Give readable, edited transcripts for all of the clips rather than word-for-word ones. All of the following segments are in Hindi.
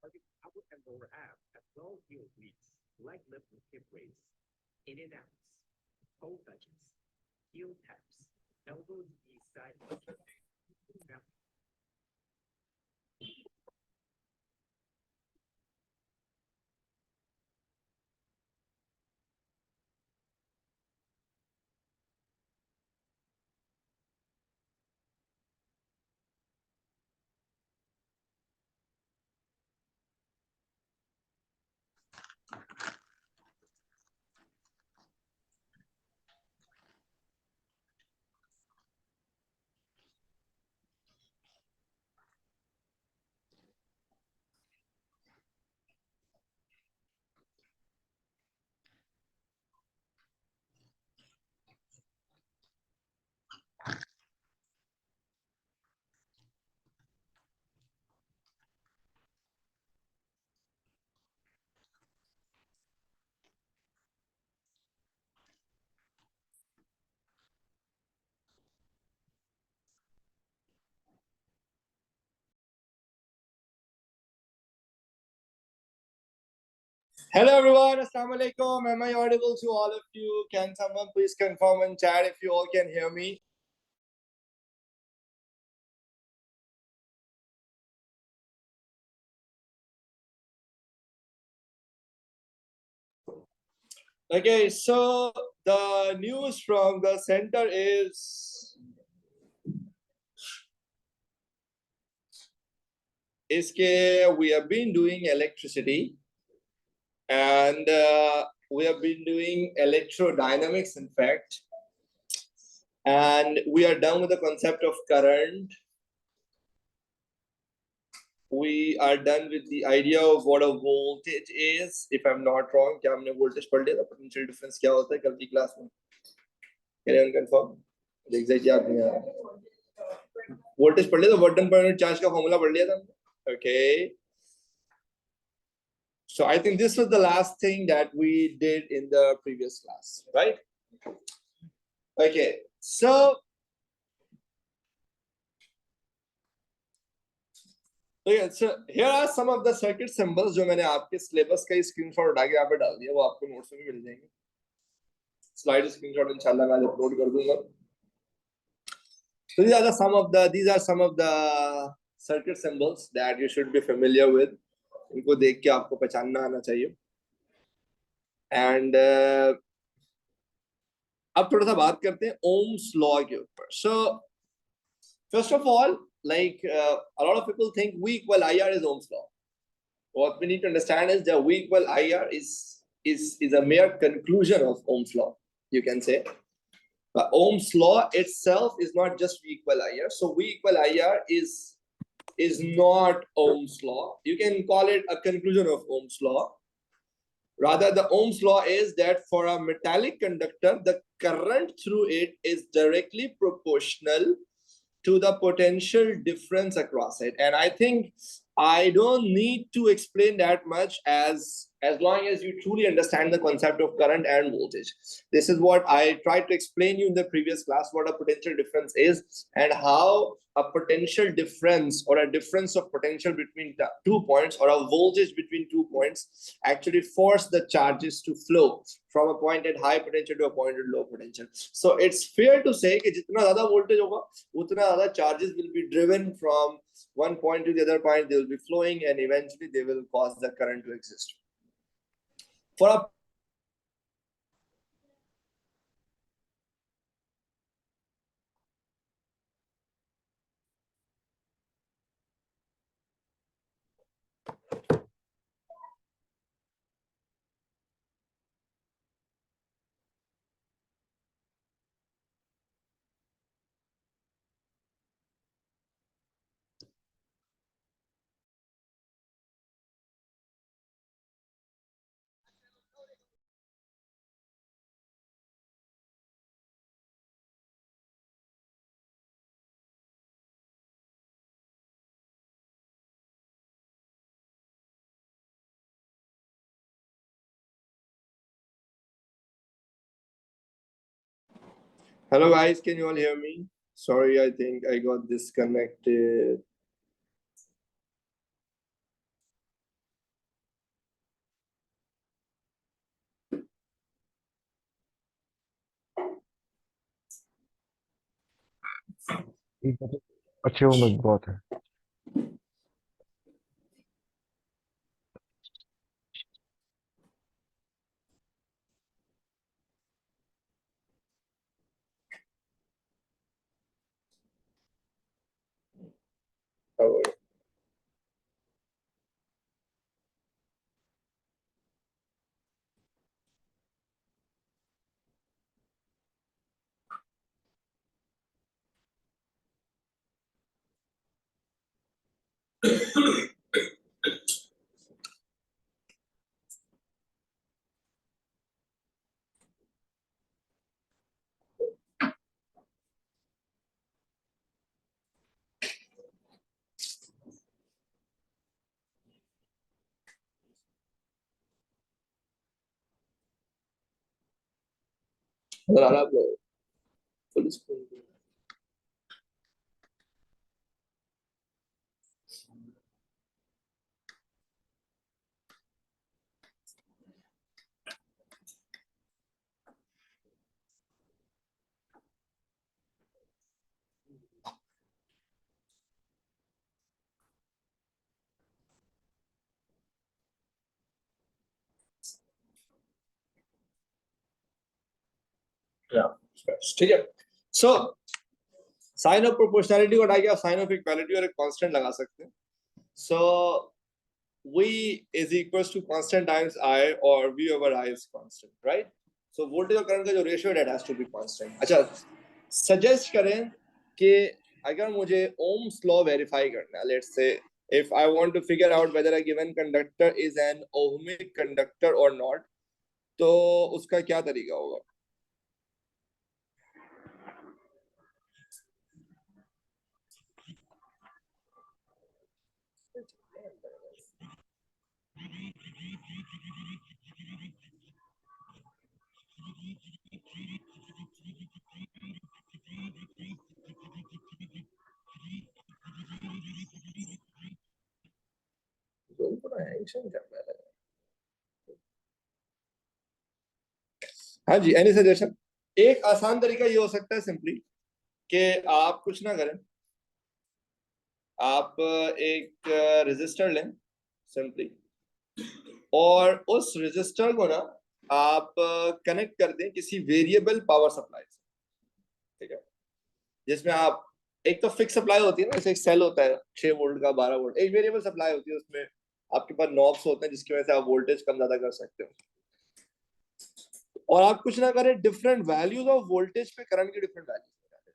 upper and lower ab at low heel obliques, leg lift and hip raise, in and outs, toe touches, heel taps, elbows knee side. Now, Hello everyone, Assalamu alaikum. Am I audible to all of you? Can someone please confirm in chat if you all can hear me? Okay, so the news from the center is we have been doing electricity and we have been doing electrodynamics, in fact, and we are done with the concept of current. We are done with the idea of what a voltage is, if I'm not wrong. क्या हमने voltage पढ़ लिया था? Potential difference क्या होता है कल की क्लास में? Can anyone confirm? Exactly याद नहीं आ रहा. Voltage पढ़ लिया था, Watt per unit charge का formula पढ़ लिया था. Okay. So I think this was the last thing that we did in the previous class, right? Okay. So here are some of the circuit symbols जो मैंने आपके syllabus का screenshot उठा के यहाँ पे डाल दिया, वो आपको notes में भी मिल जाएंगे. Slide screenshot इंशाल्लाह मैं upload कर दूंगा. So these are some of the circuit symbols that you should be familiar with. इनको देख के आपको पहचानना आना चाहिए. And अब थोड़ा सा बात करते हैं Ohm's law के ऊपर. So first of all, like a lot of people think V equal IR is Ohm's law. What we need to understand is that V equal IR is a mere conclusion of Ohm's law, you can say. But Ohm's law itself is not just V equal IR. So V equal IR is not Ohm's law. You can call it a conclusion of Ohm's law. Rather, the Ohm's law is that for a metallic conductor, the current through it is directly proportional to the potential difference across it. And I think I don't need to explain that much as long as you truly understand the concept of current and voltage. This is what I tried to explain you in the previous class, what a potential difference is and how a potential difference or a difference of potential between 2 points or a voltage between 2 points actually force the charges to flow from a point at high potential to a point at low potential. So it's fair to say कि जितना ज़्यादा voltage होगा, उतना ज़्यादा charges will be driven from one point to the other point. They will be flowing, and eventually they will cause the current to exist. For a Hello guys, can you all hear me? Sorry, I think I got disconnected. ठीक है तो अच्छे होमवर्क बहुत है। नजर आ रहा है आप लोग पुलिस को? ठीक है। सो साइन ऑफ प्रोपोर्शनैलिटी को हटा के आप साइन ऑफ इक्वालिटी और एक कांस्टेंट लगा सकते हैं। सो V is equals to constant times I, or V over I is constant, right? So voltage और current का जो ratio है that has to be constant. अच्छा, suggest करें कि अगर मुझे Ohm's law verify करना है, let's say if I want to figure out whether a given conductor is an ohmic conductor or not, तो उसका क्या तरीका होगा? हाँ जी, एनी सजेशन? एक आसान तरीका ये हो सकता है सिंपली कि आप कुछ ना करें, आप एक रेजिस्टर लें सिंपली, और उस रेजिस्टर को ना आप कनेक्ट कर दें किसी वेरिएबल पावर सप्लाई से, ठीक है? जिसमें आप एक तो फिक्स सप्लाई होती है ना, जैसे एक सेल होता है 6 वोल्ट का, 12 वोल्ट, एक वेरिएबल सप्लाई होती है, उसमें आपके पास नॉब्स होते हैं जिसकी वजह से आप वोल्टेज कम ज्यादा कर सकते हो। और आप कुछ ना करें, डिफरेंट वैल्यूज ऑफ वोल्टेज पे करंट की डिफरेंट वैल्यूज निकालें।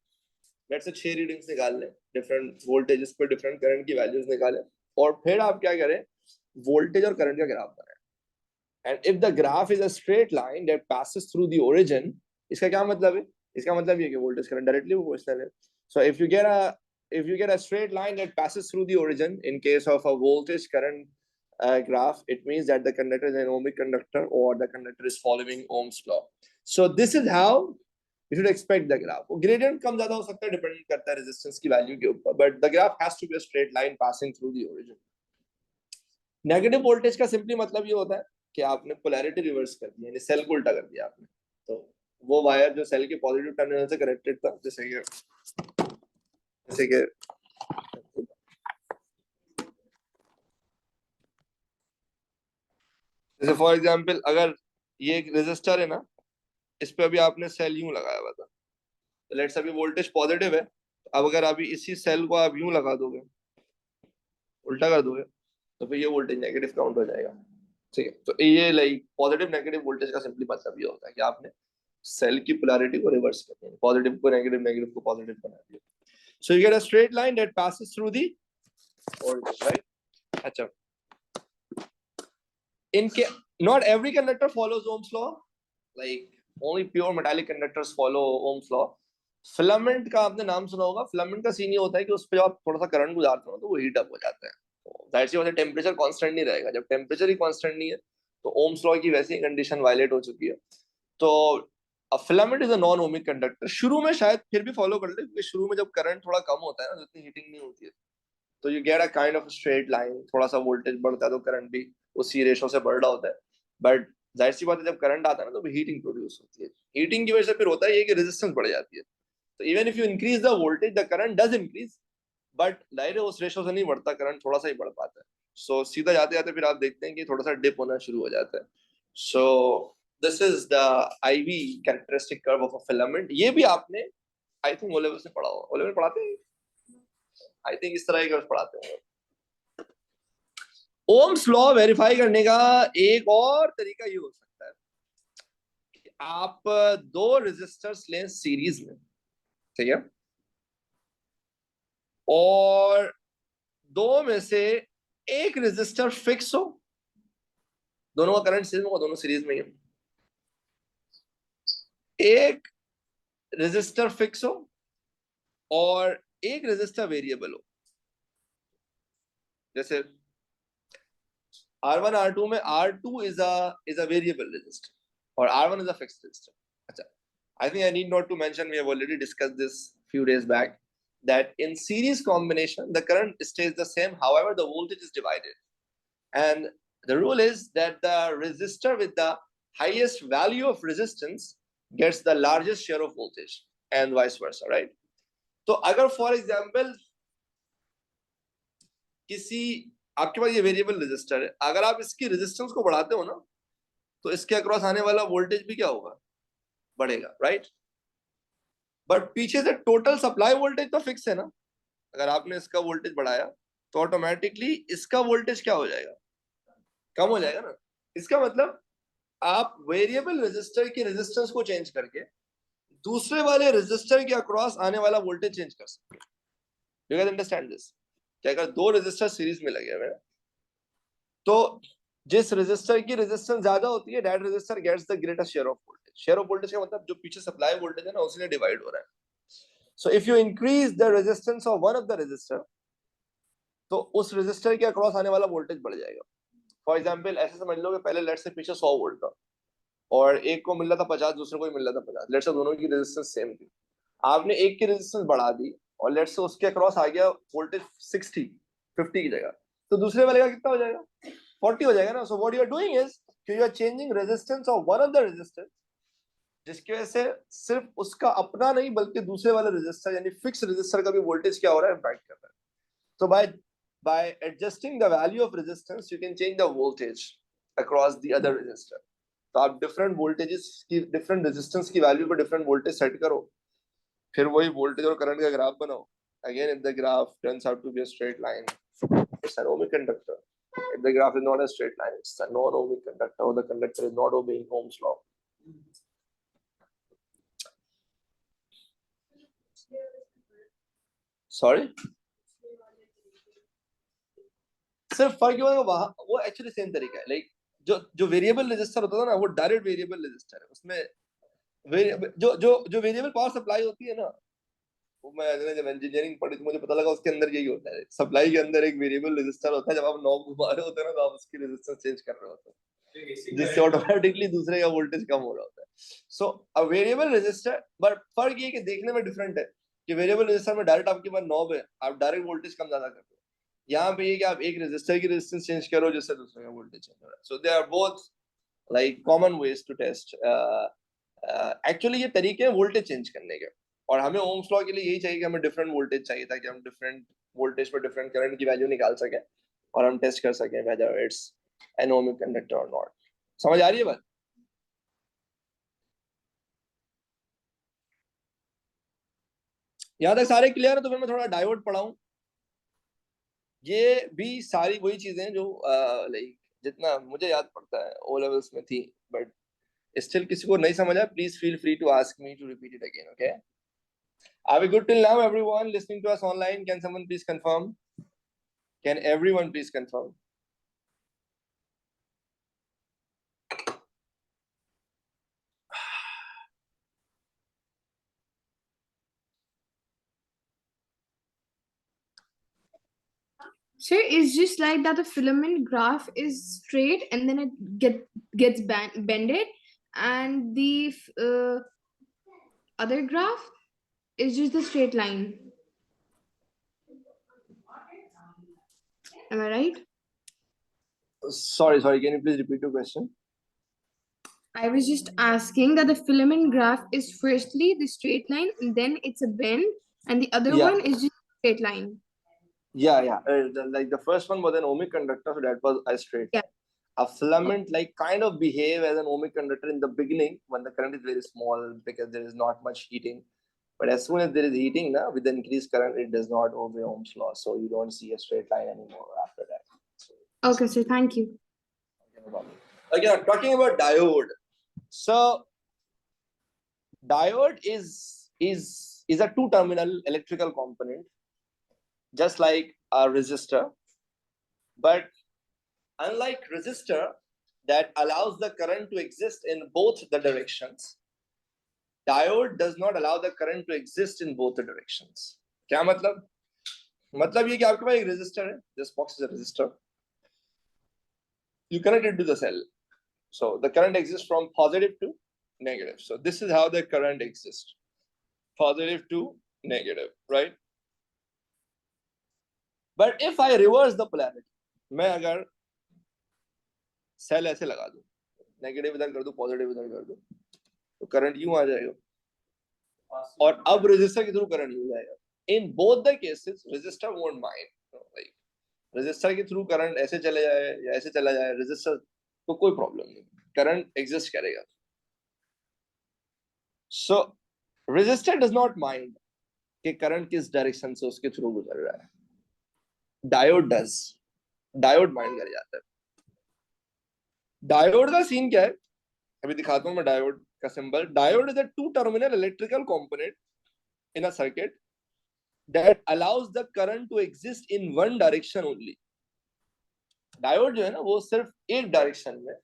लेट्स से 6 रीडिंग्स निकाल लें, डिफरेंट वोल्टेजेस पे डिफरेंट करंट की वैल्यूज निकालें, और फिर आप क्या करें, वोल्टेज और करंट का ग्राफ बनाएं। And if the graph is a straight line that passes through the origin, इसका क्या मतलब है? इसका मतलब ये कि वोल्टेज करंट डायरेक्टली प्रोपोर्शनल है। सो if you get a straight line that passes through the origin in case of a voltage current graph, it means that the conductor is an ohmic conductor or the conductor is following Ohm's law. So this is how you should expect the graph. Gradient कम ज्यादा हो सकता है, डिपेंड करता है रेजिस्टेंस की वैल्यू के ऊपर, but the graph has to be a straight line passing through the origin. Negative voltage का सिंपली मतलब ये होता है कि आपने पोलैरिटी रिवर्स कर दी, यानी सेल को उल्टा कर दिया आपने। तो वो वायर जो सेल के पॉजिटिव टर्मिनल से कनेक्टेड था, जैसे फॉर एग्जांपल, अगर ये एक रेजिस्टर है ना, इस पे अभी आपने सेल यूं लगाया हुआ था, तो लेट्स अभी वोल्टेज पॉजिटिव है, अब अगर अभी इसी सेल को आप यूं लगा दोगे, उल्टा कर दोगे, तो फिर ये वोल्टेज नेगेटिव काउंट हो जाएगा, ठीक है? तो ये लाइक पॉजिटिव नेगेटिव वोल्टेज का सिंपली मतलब ये होता है कि आपने सेल की पोलैरिटी को रिवर्स कर दिया, पॉजिटिव को नेगेटिव, नेगेटिव को पॉजिटिव बना दिया। So you get a straight line that passes through the origin, right? अच्छा, इनके not every conductor follows Ohm's law, like only pure metallic conductors follow Ohm's law. Filament का आपने नाम सुना होगा। फिलामेंट का सीन ये होता है कि उस पे जब आप थोड़ा सा करंट गुजारते हो तो वो हीट अप हो जाता है, तो जाहिर सी बात है टेम्परेचर कांस्टेंट नहीं रहेगा। जब टेम्परेचर ही कांस्टेंट नहीं है तो ओम्स लॉ की वैसी ही कंडीशन वायलेट हो चुकी है। तो a filament is a non ohmic conductor। शुरू में शायद फिर भी फॉलो कर ले, क्योंकि शुरू में जब करंट थोड़ा कम होता है ना, जितनी हीटिंग नहीं होती है, तो you get a kind of straight line. थोड़ा सा वोल्टेज बढ़ता है तो करंट भी उसी रेशो से बढ़ रहा होता है, बट जाहिर सी बात है जब करंट आता है ना तो हीटिंग प्रोड्यूस होती है। हीटिंग की वजह से फिर होता है ये कि रेजिस्टेंस बढ़ जाती है। So even if you increase the voltage, the current does increase, but light उस रेशो से नहीं बढ़ता, करंट थोड़ा सा ही बढ़ पाता है. So सीधा जाते जाते फिर आप देखते हैं कि थोड़ा सा डिप होना शुरू हो जाता है. So this is the IV characteristic curve of a filament. ये भी आपने I think O level से पढ़ा होगा. O level पढ़ाते हैं? I think इस तरह के कर्व पढ़ाते हैं. ओम्स लॉ वेरीफाई करने का एक और तरीका ये हो सकता है कि आप दो रेजिस्टर्स लें सीरीज में, ठीक है, और दो में से एक रेजिस्टर फिक्स हो, दोनों का करंट सेम होगा, दोनों सीरीज में ही, एक रेजिस्टर फिक्स हो और एक रेजिस्टर वेरिएबल हो. जैसे R1 R2 में R2 is a variable resistor और R1 is a fixed resistor. अच्छा, I think I need not to mention, we have already discussed this few days back, that in series combination the current stays the same, however the voltage is divided, and the rule is that the resistor with the highest value of resistance gets the largest share of voltage and vice versa, right? तो अगर for example किसी आपके पास ये वेरिएबल रेजिस्टर है, अगर आप इसकी रेजिस्टेंस को बढ़ाते हो ना, तो इसके अक्रॉस आने वाला वोल्टेज भी क्या होगा, बढ़ेगा, राइट? बट पीछे से टोटल सप्लाई वोल्टेज तो फिक्स है ना. अगर आपने इसका वोल्टेज बढ़ाया तो ऑटोमेटिकली इसका वोल्टेज क्या हो जाएगा, कम हो जाएगा ना. इसका मतलब आप वेरिएबल रेजिस्टर की रेजिस्टेंस को चेंज करके दूसरे वाले रेजिस्टर के अक्रॉस आने वाला वोल्टेज चेंज कर सकते हैं. You can understand this. कि अगर दो रेजिस्टर सीरीज में लगे हुए हैं तो जिस रेजिस्टर की रेजिस्टेंस ज्यादा होती है, that resistor gets the greatest share of voltage. Share of voltage का मतलब जो पीछे सप्लाई वोल्टेज है ना, उसने डिवाइड हो रहा है. So if you increase the resistance of one of the resistor, तो उस रेजिस्टर के अक्रॉस आने वाला वोल्टेज बढ़ जाएगा. फॉर एग्जांपल ऐसे समझ लो कि पहले लेट से पीछे 100 वोल्ट था और एक को मिल रहा था 50, दूसरे को मिल रहा था 50. लेट से दोनों की रेजिस्टेंस सेम थी. आपने एक की रेजिस्टेंस बढ़ा दी और लेट से उसके अक्रॉस आ गया वोल्टेज 60, 50 की जगह, तो दूसरे वाले का कितना हो जाएगा, 40 हो जाएगा ना. So what you are doing is you are changing resistance of one of the resistor, जिसकी वजह से सिर्फ उसका अपना नहीं बल्कि दूसरे वाले रेजिस्टर यानी फिक्स रेजिस्टर का भी वोल्टेज क्या हो रहा है, इम्पैक्ट कर रहा है. तो by adjusting the value of resistance you can change the voltage across the other resistor. तो आप डिफरेंट वोल्टेजेस की डिफरेंट रेजिस्टेंस की वैल्यू पे डिफरेंट वोल्टेज सेट करो, फिर वही वोल्टेज और करंट का ग्राफ बनाओ. Again if the graph turns out to be a straight line, it's an ohmic conductor. If the graph is not a straight line, it's a non-ohmic conductor, or the conductor is not obeying Ohm's law. Sorry, सिर्फ फर्क ये वहां वो एक्चुअली सेम तरीका है. लाइक जो वेरिएबल रेजिस्टर होता था ना, वो डायरेक्ट वेरिएबल रेजिस्टर है. उसमें जो वेरिएबल पावर सप्लाई होती है ना, वो मैं जब इंजीनियरिंग पढ़ी तो मुझे पता लगा उसके अंदर यही होता है. सप्लाई के अंदर एक वेरिएबल रेजिस्टर होता है. जब आप नॉब घुमा रहे होते हैं ना, तो आप उसकी रेजिस्टेंस चेंज कर रहे होते हैं, जिससे ऑटोमेटिकली दूसरे का वोल्टेज कम हो रहा होता है. सो अ वेरिएबल रेजिस्टर, बट फर्क ये कि देखने में डिफरेंट है कि वेरिएबल रेजिस्टर में डायरेक्ट आपके पास नॉब है, आप डायरेक्ट वोल्टेज कम ज्यादा करते हो. यहाँ पे ये कि आप एक रेजिस्टर की रेजिस्टेंस चेंज करो जिससे दूसरे का वोल्टेज चेंज हो रहा है. So they are both like common ways to test. Actually ये तरीके हैं वोल्टेज चेंज करने के, और हमें ओम्स लॉ के लिए यही चाहिए कि हमें डिफरेंट वोल्टेज चाहिए ताकि हम डिफरेंट वोल्टेज पर डिफरेंट करंट की वैल्यू निकाल सकें और हम टेस्ट कर सकें whether it's an ohmic conductor और नॉट. समझ आ रही है बात? यहाँ तक सारे क्लियर है? तो फिर मैं थोड़ा डायोड पढ़ाऊं. ये भी सारी वही चीजें जो लाइक जितना मुझे याद पड़ता है ओ लेवल्स में थी, बट स्टिल किसी को नहीं समझा, please feel free to ask me to repeat it again. Okay, are we good till now? Everyone listening to us online, can someone please confirm? Can everyone please confirm? So it's just like that the filament graph is straight and then it gets bended, and the other graph is just the straight line. Am I right? Sorry, can you please repeat your question? I was just asking that the filament graph is firstly the straight line and then it's a bend, and the other Yeah. one is just straight line. Yeah. Like the first one was an ohmic conductor, so that was a straight Yeah. line. A filament like kind of behave as an ohmic conductor in the beginning when the current is very small because there is not much heating. But as soon as there is heating, now with the increased current, it does not obey Ohm's law, so you don't see a straight line anymore after that. So, Okay, so thank you. no problem. Again, talking about diode. So diode is a two-terminal electrical component, just like a resistor, but unlike resistor that allows the current to exist in both the directions, diode does not allow the current to exist in both the directions. क्या मतलब? मतलब ये कि आपके पास एक resistor है, this box is a resistor. You connect it to the cell. So the current exists from positive to negative. So this is how the current exists. Positive to negative, right? But if I reverse the polarity, मैं अगर सेल ऐसे लगा दूं, नेगेटिव इधर कर दूं, पॉजिटिव इधर कर दूं, तो करंट यूं आ जाएगा और अब रेजिस्टर के थ्रू करंट यूं जाएगा. In both the cases, resistor won't mind. Like resistor के थ्रू करंट ऐसे चले जाए या ऐसे चला जाए, रेजिस्टर को कोई प्रॉब्लम नहीं, करंट एग्जिस्ट करेगा. सो रेजिस्टर डज नॉट माइंड कि करंट किस डायरेक्शन से उसके थ्रू गुजर रहा है. Diode does. डायोड माइंड कर जाता है. डायोड का सीन क्या है, अभी दिखाता हूं मैं डायोड का symbol. Diode is a two terminal electrical component in a circuit that allows the current to exist in one direction only. Diode जो है ना वो सिर्फ एक डायरेक्शन में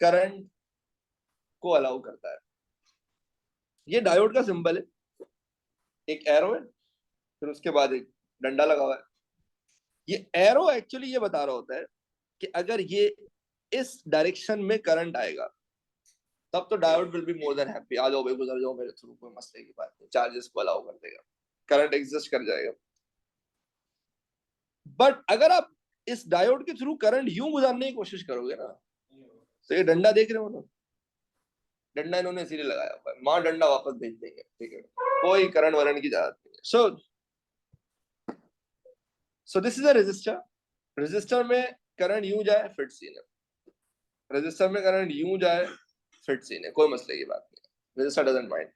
करंट को अलाउ करता है. ये डायोड का सिंबल है, एक एरो है, फिर उसके बाद एक डंडा लगा हुआ है. ये एरो एक्चुअली ये बता रहा होता है कि अगर ये इस डायरेक्शन में करंट आएगा तब तो diode will be more than happy. आ जाओ भाई, गुजर जाओ मेरे थ्रू, कोई मसले की बात नहीं, चार्जेस को अलाउ कर देगा, करंट एग्जिस्ट कर जाएगा. बट अगर आप इस डायोड के थ्रू करंट यूं गुजारने की कोशिश करोगे ना, तो ये डंडा देख रहे हो ना, डंडा इन्होंने इसीलिए लगाया हुआ है, मां डंडा वापस भेज देंगे, ठीक है, कोई करंट वरंट की जरूरत नहीं है. So this is a resistor. Resistor में करंट यूं जाए फिर सीन है, रेजिस्टर में करंट यूं जाए फिर सीन है, कोई मसले की बात नहीं. Resistor doesn't mind.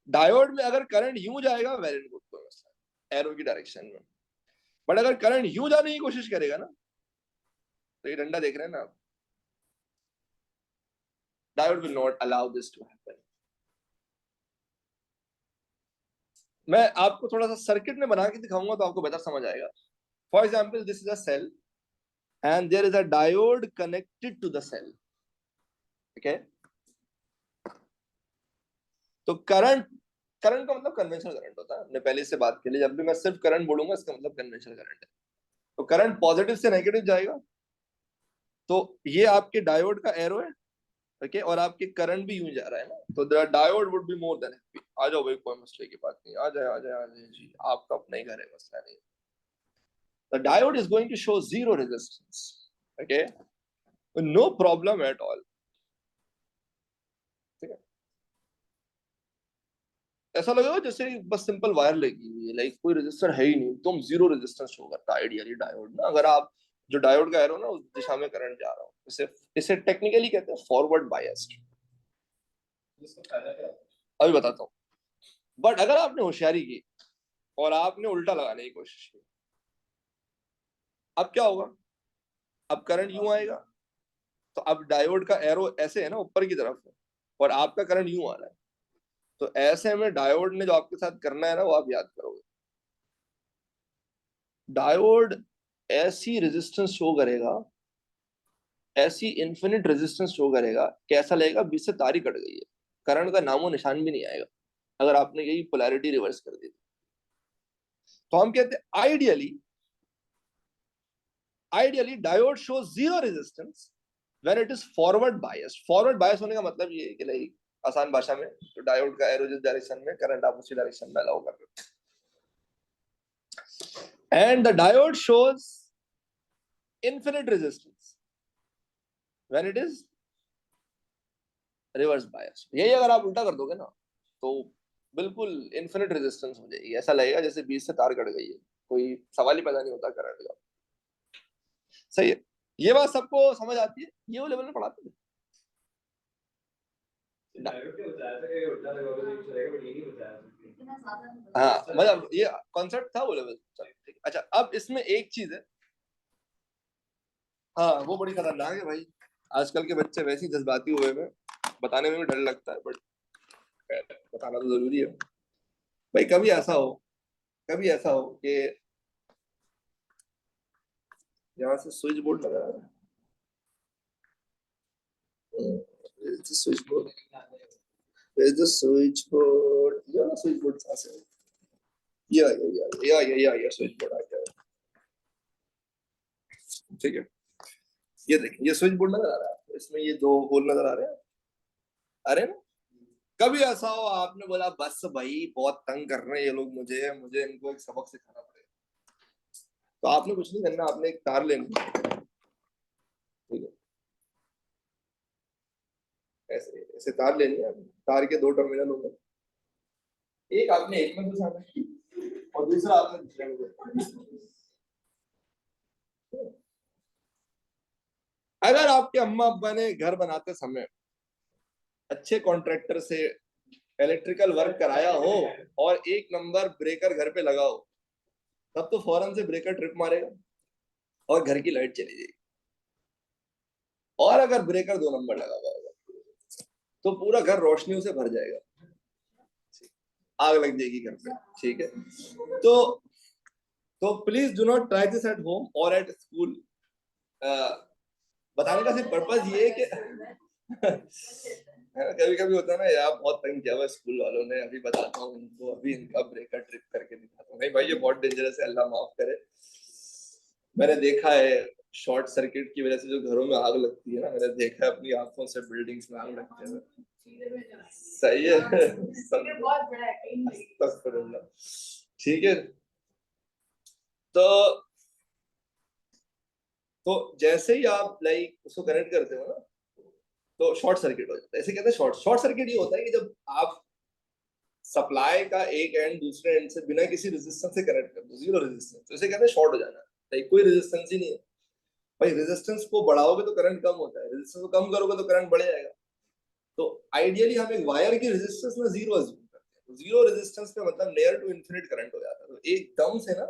डायोड में अगर करंट यूं जाएगा वेरी गुड, कोई मसला नहीं, एरो की डायरेक्शन में. बट अगर करंट यूं जाने की कोशिश करेगा ना, तो ये डंडा देख रहे हैं ना आप, diode will not allow this to happen. मैं आपको थोड़ा सा सर्किट में बना के दिखाऊंगा तो आपको बेहतर समझ आएगा. For example, this is a cell and there is a diode connected to the cell. Okay, तो करंट का मतलब कन्वेंशनल करंट होता है. हमने पहले से बात की, जब भी मैं सिर्फ करंट बोलूंगा इसका मतलब कन्वेंशनल करंट है. तो करंट पॉजिटिव से नेगेटिव जाएगा, तो ये आपके डायोड का एरो है. ओके, और आपके करंट भी यूं जा रहा है ना, तो the diode would be more than happy. आ जाओ भाई, कोई मसले की बात नहीं, आ जाए आ जाए आ जाए जी, आपका अपना ही घर है, मसला नहीं. The diode is going to show zero resistance. Okay, no problem at all. ऐसा लगेगा जैसे बस सिंपल वायर लगी हुई है, लाइक कोई रेजिस्टर है ही नहीं, तुम जीरो रेजिस्टेंस शो करता है आइडियली डायोड ना. अगर आप जो डायोड का एरो ना उस दिशा में करंट जा रहा हो, इसे टेक्निकली कहते हैं फॉरवर्ड बायस्ड. अभी बताता हूँ. बट अगर आपने होशियारी की और आपने उल्टा लगाने की कोशिश की, अब क्या होगा, अब करंट यूं आएगा, तो अब डायोड का एरो ऐसे है ना ऊपर की तरफ है, और आपका करंट यूं आ रहा है, तो ऐसे में डायोड ने जो आपके साथ करना है ना वो आप याद करोगे. डायोड ऐसी रेजिस्टेंस शो करेगा, ऐसी इन्फिनिट रेजिस्टेंस शो करेगा, कैसा लगेगा बीच से तार ही कट गई है, करंट का नामो निशान भी नहीं आएगा अगर आपने यही पोलैरिटी रिवर्स कर दी. तो हम कहते हैं ideally diode show zero resistance when it is forward biased. Forward bias होने का मतलब ये है कि लाइक आसान भाषा में, तो डायोड का एरो जिस डायरेक्शन में, करंट आप उसी डायरेक्शन में अलाउ कर रहे हो. And the diode shows infinite resistance when it is reverse bias. यही अगर आप उल्टा कर दोगे ना तो बिल्कुल इन्फिनिट रेजिस्टेंस हो जाएगी, ऐसा लगेगा जैसे बीच से तार कट गई है, कोई सवाल ही पैदा नहीं होता करंट का। सही है, ये बात सबको समझ आती है, ये वो लेवल में पढ़ाते हैं। हाँ मतलब ये कॉन्सेप्ट था वो लेवल। अच्छा अब इसमें एक चीज है, हाँ वो बड़ी खतरनाक है भाई, आजकल के बच्चे वैसे ही जज्बाती हुए में, बताने में भी डर लगता है, बट बताना तो जरूरी है भाई। कभी ऐसा हो कि यहाँ से स्विच बोर्ड लगा है, स्विच बोर्ड, स्विच बोर्ड, ये स्विच बोर्ड कहाँ से, या स्विच बोर्ड आ गया, ठीक है। ये देखिए, ये स्विच बोर्ड नजर आ रहा है, इसमें ये दो होल नजर आ रहे हैं, अरे ना। कभी ऐसा हो आपने बोला बस भाई बहुत तंग कर रहे हैं ये लोग, मुझे मुझे इनको एक सबक सिखाना पड़ेगा, तो आपने कुछ नहीं करना, आपने एक तार लेनी है, ठीक है, ऐसे ऐसे तार लेनी है, तार के दो टर्मिनल होंगे, एक आपने एक में घुसाना है और दूसरा आपने दूसरे में घुसाना है। अगर आपके अम्मा अब्बा ने घर बनाते समय अच्छे कॉन्ट्रैक्टर से इलेक्ट्रिकल वर्क कराया हो और एक नंबर ब्रेकर घर पे लगा हो, तब तो फौरन से ब्रेकर ट्रिप मारेगा और घर की लाइट चली जाएगी। और अगर ब्रेकर दो नंबर लगा हुआ होगा तो पूरा घर रोशनियों से भर जाएगा, आग लग जाएगी घर पे, ठीक है। तो please do not try this at home और एट स्कूल। बताने का सिर्फ पर्पज ये है कि कभी कभी होता है ना यार, बहुत तंग किया हुआ स्कूल वालों ने, अभी बताता हूँ उनको, अभी इनका ब्रेकर ट्रिप करके दिखाता हूँ। नहीं भाई ये बहुत डेंजरस है, अल्लाह माफ करे। मैंने देखा है शॉर्ट सर्किट की वजह से जो घरों में आग लगती है ना, मैंने देखा है अपनी आंखों से बिल्डिंग्स में आग लगते हैं। सही है, ठीक है। तो जैसे ही आप लाइक उसको कनेक्ट करते हो ना तो शॉर्ट सर्किट हो जाता है, ऐसे कहते हैं शॉर्ट सर्किट ये होता है कि जब आप सप्लाई का एक एंड दूसरे एंड से बिना किसी रेजिस्टेंस से कनेक्ट कर दो, जीरो रेजिस्टेंस, तो इसे कहते हैं शॉर्ट हो जाना, लाइक कोई रेजिस्टेंस ही नहीं है। भाई रेजिस्टेंस को बढ़ाओगे तो करंट कम होता है, रेजिस्टेंस को कम करोगे तो करंट बढ़ जाएगा। तो आइडियली हम एक वायर की रेजिस्टेंस में जीरो अज्यूम करते हैं, तो जीरो रेजिस्टेंस का मतलब नियर टू इन्फिनिट करंट हो जाता है। तो एकदम से ना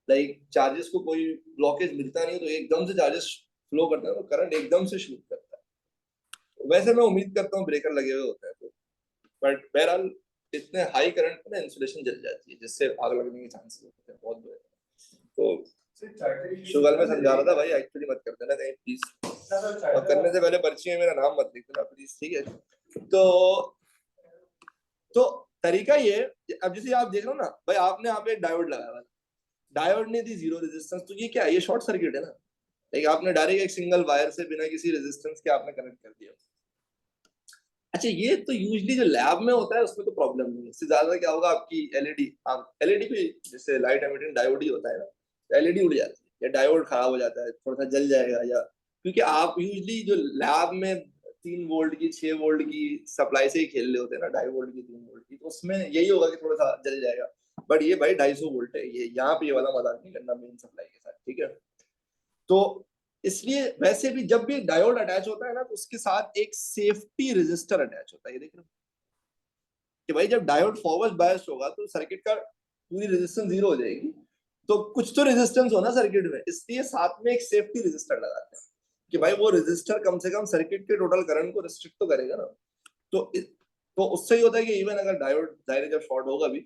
लाइक चार्जेस को कोई ब्लॉकेज मिलता नहीं, तो एकदम से चार्जेस फ्लो करता है, तो करंट एकदम से शूट करता है। वैसे मैं उम्मीद करता हूँ ब्रेकर लगे हुए होते हैं तो, बट बहरहाल इतने हाई करंट में ना इंसुलेशन जल जाती है जिससे आग लगने के चांसेस होते हैं बहुत बड़े। तो शुगर में समझा रहा था भाई, एक्चुअली मत कर देना कहीं प्लीज, और करने से पहले पर्ची में मेरा नाम मत लिख देना प्लीज, ठीक है। तो तरीका ये, अब जैसे आप देख रहे हो ना भाई, आपने यहाँ पे एक डायोड लगाया हुआ, डायोड ने दी जीरो रेजिस्टेंस, तो ये क्या है, ये शॉर्ट सर्किट है ना। लाइक आपने डायरेक्ट एक सिंगल वायर से बिना किसी रेजिस्टेंस के आपने कनेक्ट कर दिया। अच्छा ये तो यूजली जो लैब में होता है उसमें तो प्रॉब्लम नहीं है, इससे ज्यादा क्या होगा आपकी एलईडी, एलईडी भी जैसे लाइट एमिटिंग डायोड ही होता है ना, एलईडी उड़ जाती है या डायोड खराब हो जाता है, थोड़ा सा जल जाएगा, या क्योंकि आप यूजली जो लैब में 3 वोल्ट की 6 वोल्ट की सप्लाई से ही खेल रहे होते हैं ना, 2.5 वोल्ट की 3 वोल्ट की, तो उसमें यही होगा कि थोड़ा सा जल जाएगा। बट ये भाई 250 वोल्ट है, ये यहाँ पे ये वाला मजाक नहीं करना मेन सप्लाई के साथ, ठीक है। तो इसलिए वैसे भी जब भी डायोड अटैच होता है ना तो उसके साथ एक सेफ्टी रेजिस्टर अटैच होता है, ये देख रहे हो कि भाई जब डायोड फॉरवर्ड बायस्ड होगा तो सर्किट का पूरी रेजिस्टेंस जीरो हो जाएगी, तो कुछ तो रेजिस्टेंस होना सर्किट में, इसलिए साथ में एक सेफ्टी रेजिस्टर लगाते हैं कि भाई वो रेजिस्टर कम से कम सर्किट के टोटल करंट को रिस्ट्रिक्ट तो करेगा ना। तो उससे ही होता है कि इवन अगर डायोड डायरेक्ट जब शॉर्ट होगा भी,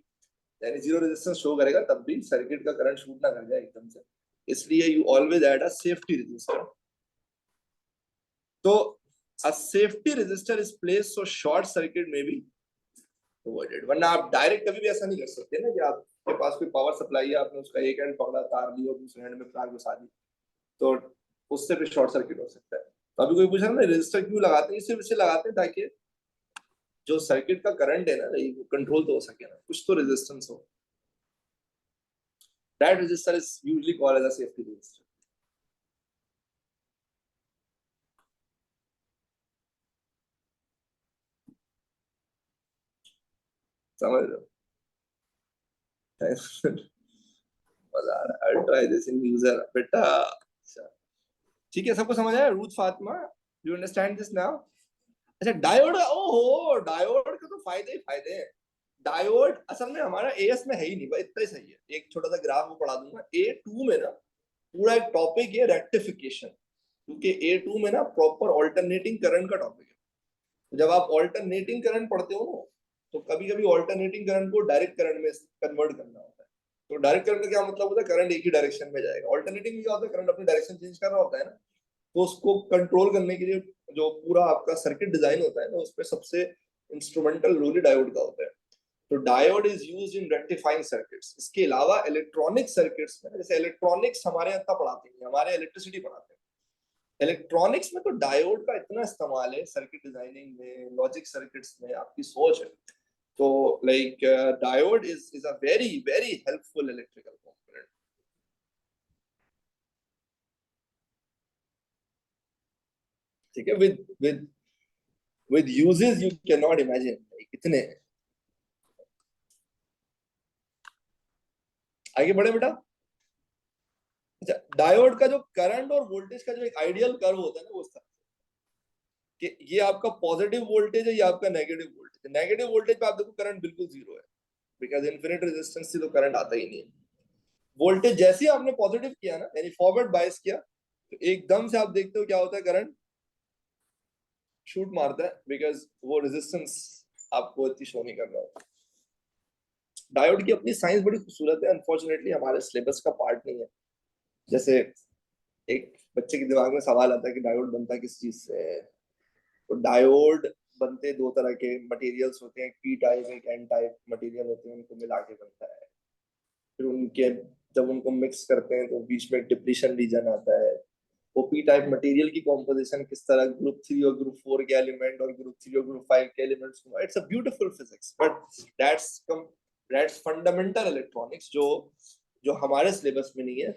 यानी जीरो रेजिस्टेंस शो करेगा, तब भी सर्किट का करंट शूट ना कर जाए एकदम से, इसलिए you always add a safety resistor. तो a safety resistor is placed so short circuit may be avoided, वरना आप डायरेक्ट कभी भी ऐसा नहीं कर सकते ना कि आपके पास कोई पावर सप्लाई है, आपने उसका एक एंड पकड़ा, तार ली और दूसरे एंड में तार घुसा दी, तो उससे भी शॉर्ट सर्किट हो सकता है। तो अभी कोई पूछा ना रेजिस्टर क्यों लगाते हैं, सिर्फ इसे लगाते हैं ताकि जो सर्किट का करंट है ना वो कंट्रोल तो हो सके ना, कुछ तो रेजिस्टेंस हो। That resistor is usually called as a safety resistor. समझ रहे हो? मजा आ रहा है। I'll try this in user बेटा। अच्छा, ठीक है, सबको समझ आया? Ruth Fatima, you understand this now? अच्छा, डायोड, ओहो, डायोड के तो फायदे ही फायदे हैं। डायोड असल में हमारा एएस में है ही नहीं, बस इतना ही सही है। एक छोटा सा ग्राफ वो पढ़ा दूंगा। A2 में ना पूरा एक टॉपिक है रेक्टिफिकेशन, क्योंकि A2 में ना प्रॉपर ऑल्टरनेटिंग करंट का टॉपिक है। तो जब आप ऑल्टरनेटिंग करंट पढ़ते हो ना, तो कभी कभी ऑल्टरनेटिंग करंट को डायरेक्ट करंट में कन्वर्ट करना होता है। तो डायरेक्ट करंट का क्या मतलब होता है? करंट एक ही डायरेक्शन में जाएगा। ऑल्टरनेटिंग में क्या होता है? करंट अपनी डायरेक्शन चेंज कर रहा होता है ना, तो उसको कंट्रोल करने के लिए जो पूरा आपका सर्किट डिजाइन होता है ना, उसमें सबसे इंस्ट्रूमेंटल रोल ही डायोड का होता है। तो diode is used in rectifying circuits. इसके अलावा इलेक्ट्रॉनिक सर्किट्स में, जैसे इलेक्ट्रॉनिक्स हमारे यहाँ पढ़ाते हैं, हमारे इलेक्ट्रिसिटी पढ़ाते हैं, इलेक्ट्रॉनिक्स में तो डायोड का इतना इस्तेमाल है सर्किट डिजाइनिंग में, लॉजिक सर्किट्स में, आपकी सोच है। तो like diode is a very very helpful electrical component. ठीक है, with uses you can not imagine, इतने हैं। आगे बढ़े बेटा। अच्छा, डायोड का जो करंट और वोल्टेज का जो एक आइडियल कर्व होता है ना, वो इस तरह से कि ये आपका पॉजिटिव वोल्टेज है, ये आपका नेगेटिव वोल्टेज है। नेगेटिव वोल्टेज पे आप देखो करंट बिल्कुल जीरो है, बिकॉज इन्फिनिट रेजिस्टेंस से तो करंट आता ही नहीं है। वोल्टेज जैसे ही आपने पॉजिटिव किया ना, यानी फॉरवर्ड बायस किया, तो एकदम से आप देखते हो क्या होता है, करंट शूट मारता है, बिकॉज वो रेजिस्टेंस आपको इतनी शो नहीं कर रहा होता। डायोड की अपनी साइंस बड़ी खूबसूरत है, अनफॉर्चुनेटली हमारे सिलेबस का पार्ट नहीं है। जैसे एक बच्चे के दिमाग में सवाल आता है कि डायोड बनता किस चीज से है। तो डायोड बनते दो तरह के मटेरियल्स होते हैं, पी टाइप एक एन टाइप मटेरियल होते हैं, उनको मिला के बनता है। फिर उनके जब उनको मिक्स करते हैं तो बीच में डिप्लीशन रीजन आता है। वो पी टाइप मटेरियल की कॉम्पोजिशन किस तरह, ग्रुप 3 और ग्रुप 4 के एलिमेंट और ग्रुप 3 और ग्रुप 5 के elements, it's a beautiful physics, but that's fundamental electronics, जो जो हमारे सिलेबस में नहीं है,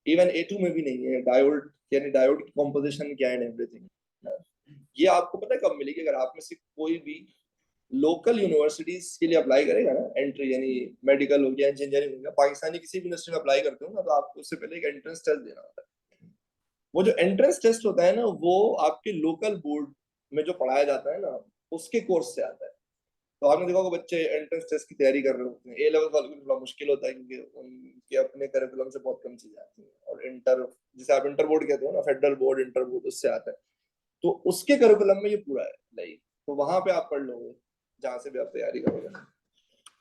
इवन A2 में भी नहीं है। डायोड यानी डायोड की कॉम्पोजिशन क्या है, एवरीथिंग, ये आपको पता है कब मिलेगी? अगर आप में से कोई भी लोकल यूनिवर्सिटीज के लिए अप्लाई करेगा ना, एंट्री यानी मेडिकल हो गया, इंजीनियरिंग हो गया, पाकिस्तानी किसी भी यूनिवर्सिटी में अप्लाई करते हो ना, तो आपको उससे पहले एक एंट्रेंस टेस्ट देना होता है। वो जो एंट्रेंस टेस्ट होता है ना, वो आपके लोकल बोर्ड में जो पढ़ाया जाता है ना, उसके कोर्स से आता है। तो आपने देखा होगा बच्चे एंट्रेंस टेस्ट की तैयारी कर रहे होते हैं। A लेवल वालों के लिए थोड़ा मुश्किल होता है, क्योंकि उनके अपने करिकुलम से बहुत कम चीजें आती हैं, और इंटर, जिसे आप इंटर बोर्ड कहते हो ना, फेडरल बोर्ड, इंटर बोर्ड, उससे आता है। तो उसके करिकुलम में ये पूरा है, लाइक तो वहां पे आप पढ़ लोगे जहां से भी आप तैयारी करोगे।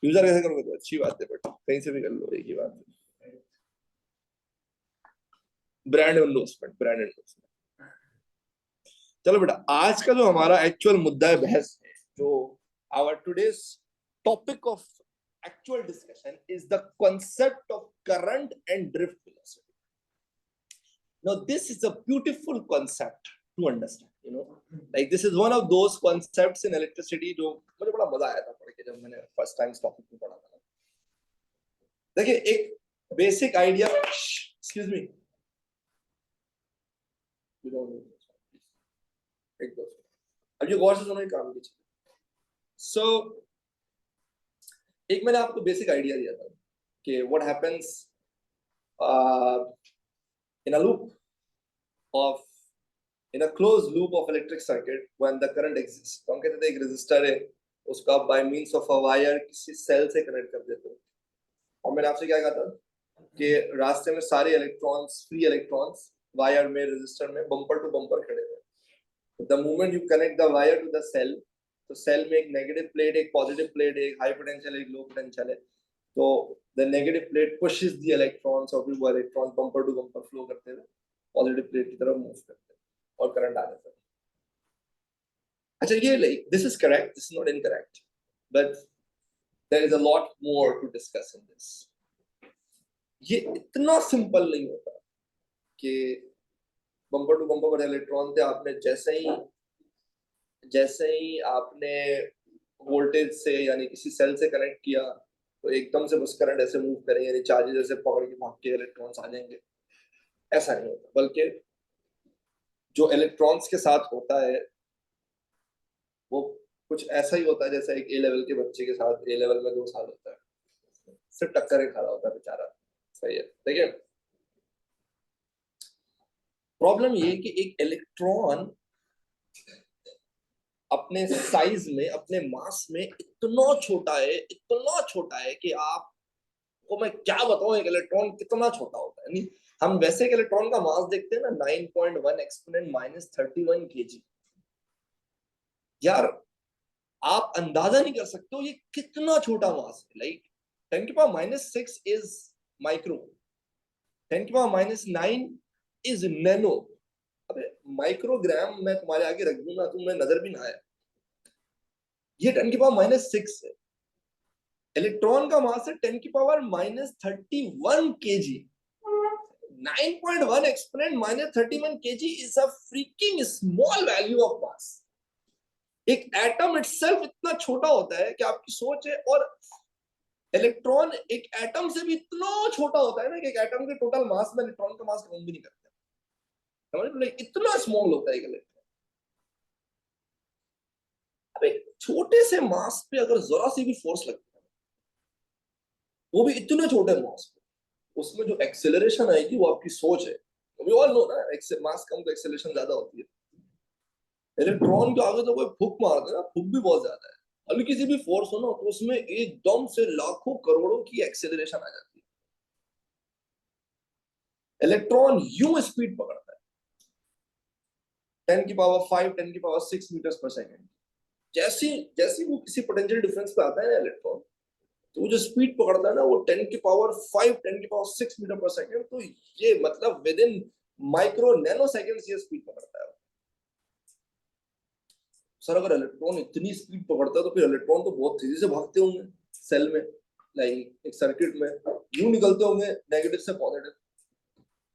यूजर कैसे करोगे तो अच्छी बात है, बट कहीं से भी कर लो, एक ही बात है। Brand endorsement, brand endorsement. चलो बेटा, आज का जो हमारा एक्चुअल मुद्दा है, बहस है, जो our today's topic of actual discussion is the concept of current and drift velocity. Now this is a beautiful concept to understand, like this is one of those concepts in electricity जो मुझे बड़ा मजा आया था पढ़ के, जब मैंने फर्स्ट टाइम इस टॉपिक को पढ़ा था। देखिए, एक बेसिक आइडिया, एक्सक्यूज मी, एक दो, अब ये गौर से सुनो, काम कीजिए। सो एक मैंने आपको बेसिक आइडिया दिया था कि what happens in a loop of in a closed loop of electric circuit when the current exists। तो हम कहते थे एक रेजिस्टर है, उसको आप by means of a wire किसी सेल से कनेक्ट कर देते हो। और मैंने आपसे क्या कहा था कि रास्ते में सारे इलेक्ट्रॉन्स, फ्री इलेक्ट्रॉन्स, वायर में, रेजिस्टर में बम्पर टू बम्पर खड़े हुए। The moment you connect the wire to the cell, तो सेल में एक नेगेटिव प्लेट, एक पॉजिटिव प्लेट, एक हाई पोटेंशियल, एक लो पोटेंशियल है। तो the negative plate pushes the electrons, और फिर वो electron bumper to bumper flow करते हुए पॉजिटिव प्लेट की तरफ मूव करते हैं और करंट आ जाता है। अच्छा, ये like this is correct, this is not incorrect, but there is a lot more to discuss in this. ये इतना सिंपल नहीं होता कि बम्पर टू बम्पर पर इलेक्ट्रॉन थे, आपने जैसे ही आपने वोल्टेज से यानी किसी सेल से कनेक्ट किया, तो एकदम से बस करंट ऐसे मूव करेंगे, यानी चार्जेस ऐसे पकड़ के भाग के इलेक्ट्रॉन्स आ जाएंगे, ऐसा नहीं होता। बल्कि जो इलेक्ट्रॉन्स के साथ होता है वो कुछ ऐसा ही होता है जैसा एक ए लेवल के बच्चे के साथ ए लेवल में 2 साल होता है, सिर्फ टक्कर ही खा रहा होता है बेचारा। सही है, देखिए प्रॉब्लम ये है कि एक इलेक्ट्रॉन अपने साइज में, अपने मास में इतना छोटा है कि आपको मैं क्या बताऊं एक इलेक्ट्रॉन कितना छोटा होता है। नहीं, हम वैसे एक इलेक्ट्रॉन का मास देखते हैं ना 9.1 एक्सपोनेंट माइनस 31 केजी। यार आप अंदाजा नहीं कर सकते हो ये कितना छोटा मास है। लाइक 10 की पावर माइनस 6 इज माइक्रो, 10 की पावर माइनस 9 इज नैनो। अबे माइक्रोग्राम मैं तुम्हारे आगे रख दूंगा, तुम्हें नजर भी ना आए। ये 10 की पावर माइनस 6 है। इलेक्ट्रॉन का मास है 10 की power minus 31 KG. 9.1 exponent minus 31 KG is a freaking small value of mass. एक एटम इटसेल्फ इतना छोटा होता है कि आपकी सोच है, और इलेक्ट्रॉन एक एटम से भी इतना छोटा होता है ना कि एक एटम के टोटल मास में इलेक्ट्रॉन का मास काउंट भी नहीं करता। समझ लो, इतना स्मॉल होता है एक इलेक्ट्रॉन। अब एक छोटे से मास पे अगर जरा सी भी फोर्स लगता है, वो भी इतने छोटे मास पे, उसमें जो एक्सेलरेशन आएगी वो आपकी सोच है। वी ऑल नो ना, मास कम तो एक्सेलरेशन ज्यादा होती है। इलेक्ट्रॉन के आगे तो कोई फूक मार दे ना, फूक भी बहुत ज्यादा है। हल्की सी भी फोर्स हो ना तो उसमें एकदम से लाखों करोड़ों की एक्सेलरेशन आ जाती है। इलेक्ट्रॉन यूं स्पीड पकड़ता है 10 की पावर 5, 10 की पावर 6 मीटर पर सेकेंड। जैसी जैसी वो किसी पोटेंशियल डिफरेंस पे आता है ना इलेक्ट्रॉन, तो वो जो स्पीड पकड़ता है ना वो 10 की पावर 5, 10 की पावर 6 मीटर पर सेकेंड। तो ये मतलब with in micro nano seconds ये स्पीड पकड़ता है। सर अगर इलेक्ट्रॉन इतनी स्पीड पकड़ता है तो फिर इलेक्ट्रॉन तो बहुत तेजी से भागते होंगे सेल में, लाइक एक सर्किट में यूं निकलते होंगे नेगेटिव से positive.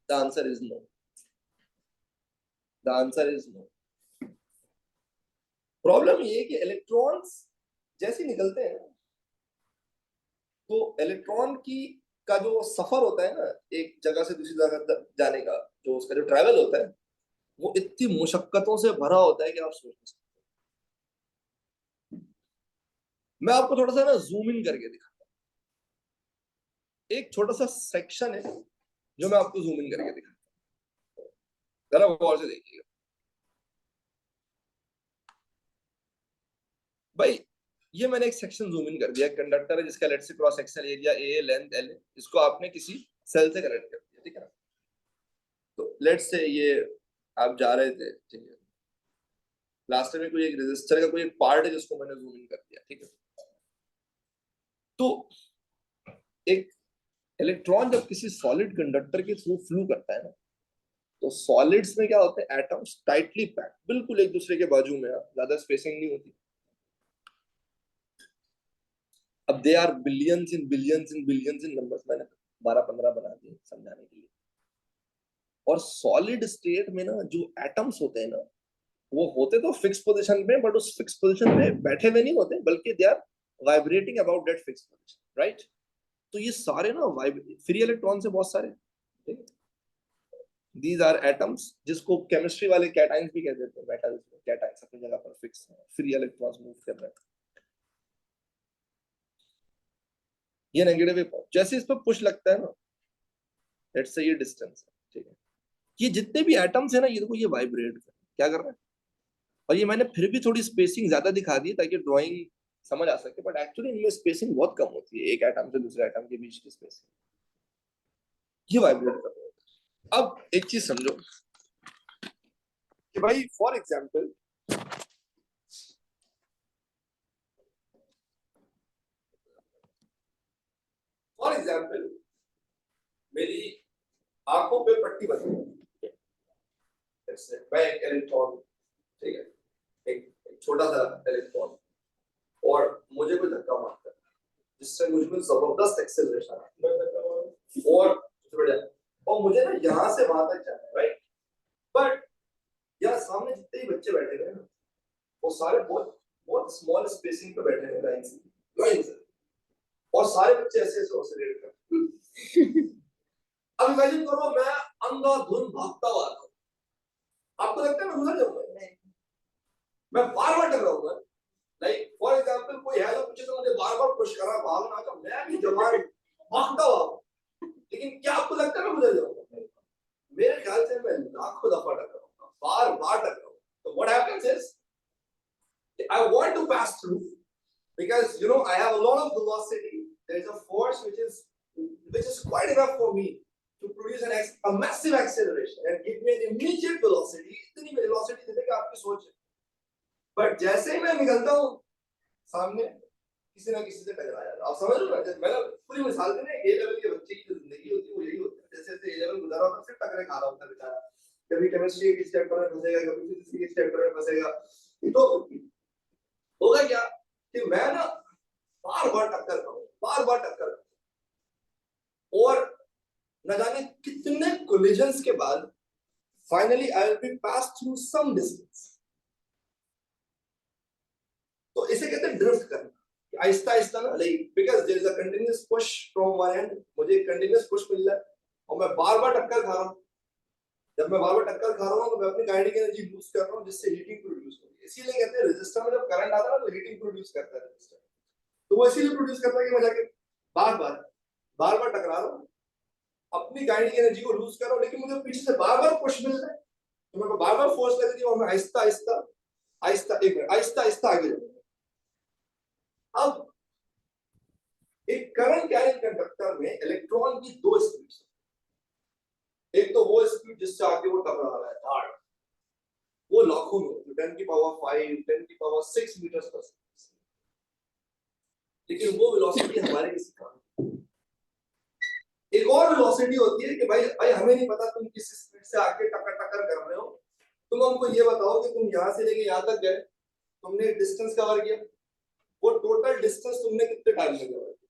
The answer is no, the answer is no. Problem ये है कि इलेक्ट्रॉन्स जैसे निकलते हैं तो इलेक्ट्रॉन की का जो सफर होता है ना एक जगह से दूसरी जगह जाने का, जो उसका जो ट्रैवल होता है वो इतनी मुशक्कतों से भरा होता है कि आप सोच नहीं सकते। मैं आपको थोड़ा सा ना जूम इन करके दिखाता हूँ। एक छोटा सा सेक्शन है जो मैं आपको जूम इन करके दिखाता हूँ, जरा गौर से देखिएगा। भाई ये मैंने एक सेक्शन जूम इन कर दिया, कंडक्टर है जिसका let's say cross sectional area A, length L, इसको आपने किसी सेल से कनेक्ट कर दिया, ठीक है ना। तो लेट्स से ये आप जा रहे थे, ठीक है, लास्ट में कोई एक रेजिस्टर का कोई एक पार्ट है जिसको मैंने जूम इन कर दिया, ठीक है। तो एक इलेक्ट्रॉन जब किसी सॉलिड कंडक्टर के थ्रू फ्लू करता है ना, तो सॉलिड्स में क्या होते हैं, एटम्स टाइटली पैक्ड, बिल्कुल एक दूसरे के बाजू में, ज्यादा स्पेसिंग नहीं होती। अब they are billions in numbers, मैंने 12-15 बना दिए समझाने के लिए। और सॉलिड स्टेट में ना जो एटम्स होते हैं ना, वो होते तो फिक्स पोजीशन में, बट उस फिक्स पोजीशन में बैठे हुए नहीं होते, बल्कि they are vibrating about that fix position, right. तो ये सारे ना फ्री इलेक्ट्रॉन से बहुत सारे, ठीक है। These are atoms जिसको केमिस्ट्री वाले कैटाइंस भी कह देते हैं, मेटल्स में कैटाइंस अपनी जगह पर फिक्स है, फ्री इलेक्ट्रॉन्स मूव कर रहे हैं। ये नेगेटिव है, जैसे इस पर पुश लगता है ना, लेट्स से ये डिस्टेंस है, ठीक है, ये जितने भी एटम्स है ना, ये देखो ये वाइब्रेट कर क्या कर रहे हैं। और ये मैंने फिर भी थोड़ी स्पेसिंग ज्यादा दिखा दी ताकि ड्राइंग समझ आ सके, बट एक्चुअली इनमें स्पेसिंग बहुत कम होती है, एक एटम से दूसरे एटम के बीच की स्पेसिंग। ये वाइब्रेट कर रहे हैं। अब एक चीज समझो कि भाई फॉर एग्जाम्पल मेरी आंखों पे पट्टी बनी है, मैं एक इलेक्ट्रॉन, ठीक है, एक छोटा सा इलेक्ट्रॉन, और मुझे कोई धक्का मारता है जिससे मुझे जबरदस्त एक्सेलरेशन और मुझे ना यहाँ से वहां तक जाना है, राइट। बट यहाँ सामने जितने ही बच्चे बैठे हैं ना, वो सारे बहुत बहुत स्मॉल स्पेसिंग पे बैठे हैं, लाइन से, और सारे बच्चे ऐसे ऐसे ऑसिलेट कर रहे हैं। अब इमेजिन करो मैं अंधाधुंध भागता हुआ आता हूं, आपको लगता है मैं गुजर जाऊंगा? नहीं, मैं बार बार टकराऊंगा, लाइक फॉर एग्जांपल कोई है जो पीछे से मुझे बार-बार पुश कर रहा है, भागना का, मैं भी जवान भागता हुआ, लेकिन क्या आपको लगता है मैं गुजर जाऊंगा? मेरे ख्याल से मैं लाखों दफा टकराऊंगा, बार-बार टकराऊंगा. So what happens is I want to pass through because you know I have a lot of velocity. There is a force which is quite enough for me to produce a massive acceleration and give me an immediate velocity. इतनी velocity देने का आपकी सोच है. But जैसे ही मैं निकलता हूँ सामने किसी ना किसी से टकरा जाता. आप समझ लो ना, मैंने पूरी मिसाल दी ना, A लेवल के बच्चे की जो जिंदगी होती है वो यही होता है. जैसे जैसे A लेवल गुजारा होता है फिर टकरे खा रहा होता है बेचारा. कभी केमिस्ट्री के चैप्टर में फंसेगा, कभी फिजिक्स के चैप्टर में फंसेगा. तो होगा क्या कि मैं ना बार-बार टक्कर खाऊं, बार-बार टक्कर खाऊं, और न जाने कितने कोलिजन्स के बाद finally I will be pass through some distance. तो इसे कहते हैं ड्रिफ्ट करना. आहिस्ता आहिस्ता ना, like because there is a continuous push from one end, मुझे कंटीन्यूअस पुश मिल रहा है और मैं बार-बार टक्कर खा रहा हूं. जब मैं बार-बार टक्कर खा रहा हूं तो मैं अपनी काइनेटिक एनर्जी लूज कर रहा हूं, जिससे हीटिंग प्रोड्यूस होती है. इसीलिए कहते हैं रेजिस्टर में जब करंट आता है ना तो हीटिंग प्रोड्यूस करता है रेजिस्टर. तो वो इसीलिए प्रोड्यूस करता है कि मैं जाके बार-बार टकरा रहा हूं, अपनी काइनेटिक एनर्जी को लूज कर रहा हूं, लेकिन मुझे पीछे से बार-बार पुश मिल रहा है, तो मेरे को बार-बार फोर्स लग रही है और मैं आहिस्ता आहिस्ता आगे जा रहा हूं. अब एक करंट कैरिंग कंडक्टर में इलेक्ट्रॉन की दो स्पीड्स. एक तो वो स्पीड जिससे आगे वो टकरा रहा है हार्ड, वो लाखों में, 10 की पावर 5, 10 की पावर 6 मीटर पर सेकंड. लेकिन वो वेलोसिटी हमारे किसी काम. एक और वेलोसिटी होती है कि भाई हमें नहीं पता तुम किस स्पीड से आगे टक्कर कर रहे हो, तुम हमको ये बताओ कि तुम यहां से लेके यहां तक गए, तुमने डिस्टेंस कवर किया, वो टोटल डिस्टेंस तुमने कितने टाइम में कवर किया,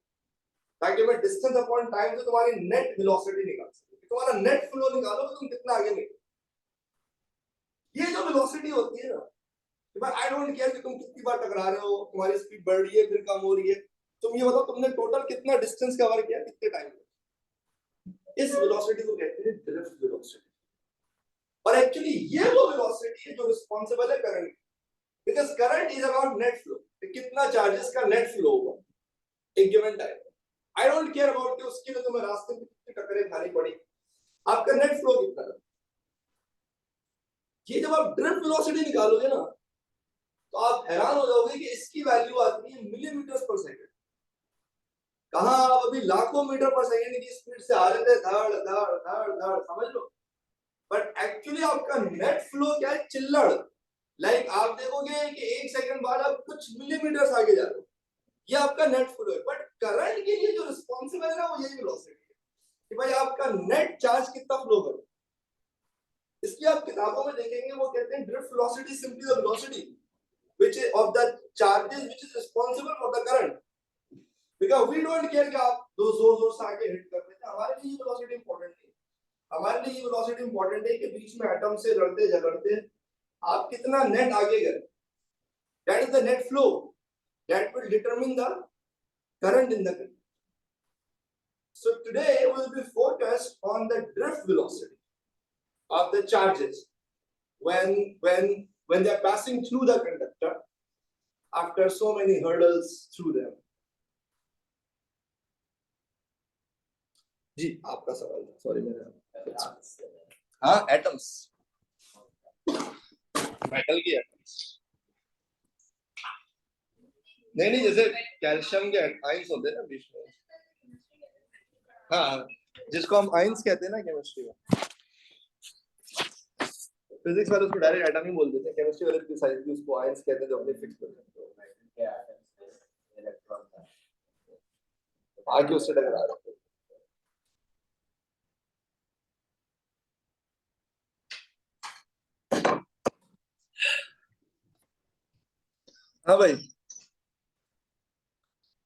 ताकि मैं डिस्टेंस अपॉन टाइम से तुम्हारी नेट वेलोसिटी निकाल सकूं. तुम्हारा नेट फ्लो निकालो कि तुम कितना आगे निकले. ये जो वेलोसिटी होती है ना, भाई आई डोंट केयर कि तुम कितनी बार टकरा रहे हो, तुम्हारी स्पीड बढ़ रही है फिर कम हो रही है, तुम ये बताओ तुमने टोटल कितना डिस्टेंस कवर किया कितने टाइम में. इस वेलोसिटी को कहते हैं ड्रिफ्ट वेलोसिटी. और एक्चुअली ये वो वेलोसिटी है जो रिस्पांसिबल है current, because current is about net flow. कितना चार्जेस का नेट फ्लो होगा एक given time. I don't care about कि उसके लिए तुम्हें रास्ते में कितनी टक्करें खानी पड़ी, आपका नेट फ्लो कितना है. ये जब आप ड्रिफ्ट वेलोसिटी निकालोगे ना तो आप हैरान हो जाओगे कि इसकी वैल्यू आती है मिलीमीटर्स पर सेकंड. कहां आप अभी लाखों मीटर पर सेकंड की स्पीड से आ रहे थे, धड़, समझ लो. बट एक्चुअली आपका नेट फ्लो क्या है, चिल्लड़. लाइक आप देखोगे कि एक सेकंड बाद आप कुछ मिलीमीटर्स आगे जा रहे हो, ये आपका नेट फ्लो है. बट करंट के लिए जो रिस्पांसिबल है ना वो यही वेलोसिटी है कि भाई आपका नेट चार्ज कितना फ्लो करे. इसलिए आप किताबों में देखेंगे वो कहते हैं drift velocity simply the velocity which is of the charges which is responsible for the current, because we don't care कि आप दो जोर से आगे हिट कर रहे थे. हमारे लिए ये वेलोसिटी इंपॉर्टेंट नहीं. हमारे लिए ये वेलोसिटी इंपॉर्टेंट है कि बीच में एटम से लड़ते झगड़ते आप कितना नेट आगे गए. that is the net flow that will determine the current in the current. So today we will be focused on the drift velocity of the charges when they are passing through the conductor after so many hurdles through them. जी आपका सवाल, सॉरी मेरा. हाँ एटम्स, मेटल की एटम्स. नहीं जैसे कैल्शियम के आयंस होते हैं ना बीच में. हाँ जिसको हम आयंस कहते हैं ना केमिस्ट्री में. फिजिक्स वाले उसको डायरेक्ट एटम ही बोल देते हैं, केमिस्ट्री वाले प्रिसाइजली उसको आयंस कहते हैं जो अपने फिक्स करते हैं. आगे उससे टकरा रहे हैं. हाँ भाई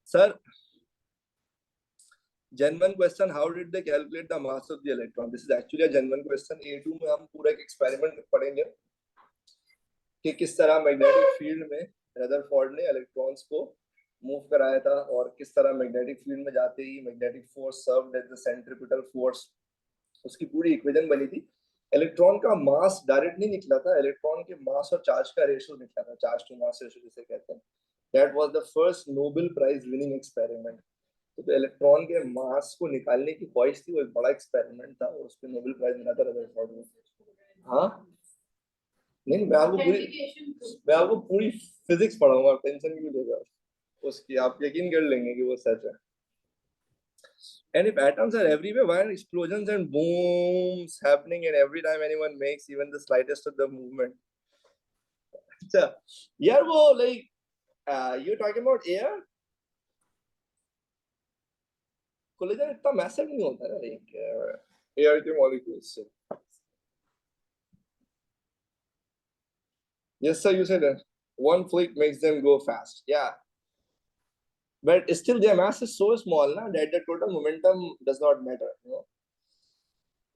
sir, genuine question, how did they calculate the mass of the electron? This is actually a genuine question. A2 में हम पूरा एक एक्सपेरिमेंट पढ़ेंगे कि किस तरह मैग्नेटिक फील्ड में रदरफोर्ड ने इलेक्ट्रॉन्स को मूव कराया था और किस तरह मैग्नेटिक फील्ड में जाते ही magnetic force served as the centripetal force. उसकी पूरी इक्वेशन बनी थी. इलेक्ट्रॉन का मास डायरेक्ट नहीं निकला था, इलेक्ट्रॉन के मास और चार्ज का रेशियो निकला था, चार्ज टू मास रेशियो जिसे कहते हैं. That was the first Nobel Prize winning experiment. तो इलेक्ट्रॉन के मास को निकालने की ख्वाहिश थी, वो एक बड़ा एक्सपेरिमेंट था और उस पे नोबेल प्राइज मिला था रदरफोर्ड को। हाँ नहीं, मैं आपको पूरी फिजिक्स पढ़ाऊंगा, टेंशन क्यों लेगा उसकी, आप यकीन कर लेंगे कि वो सच है। And if atoms are everywhere, why are explosions and booms happening and every time anyone makes even the slightest of the movement? अच्छा यार वो like you talking about air? Collision इतना मैसिव नहीं होता ना like एयर के मॉलिक्यूल्स से। Yes sir, you said that one flick makes them go fast. Yeah, but still their mass is so small na that the total momentum does not matter, you know.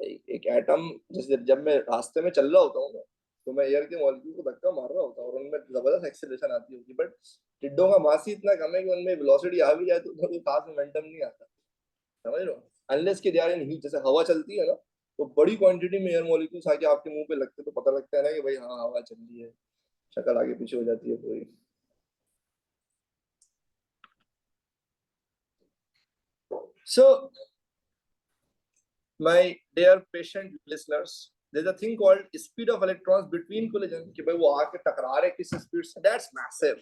एक एटम जैसे जब मैं रास्ते में चल रहा होता हूँ ना, तो मैं एयर के मॉलिक्यूल को धक्का मार रहा होता हूँ और उनमें जबरदस्त एक्सेलरेशन आती होगी, बट टिड्डों का मास ही इतना कम है कि उनमें वेलोसिटी आ भी जाए तो कोई खास मोमेंटम नहीं आता, समझ लो, अनलेस कि दे आर इन हीट। जैसे हवा चलती है ना, तो बड़ी क्वांटिटी में एयर मॉलिक्यूल्स आके आपके मुंह पे लगते तो पता लगता है ना कि भाई हाँ हवा चल रही है, शक्ल आगे पीछे हो जाती है पूरी। So my dear patient listeners, there's a thing called speed of electrons between collision कि भाई वो आके टकरा रहे किस स्पीड से, that's massive,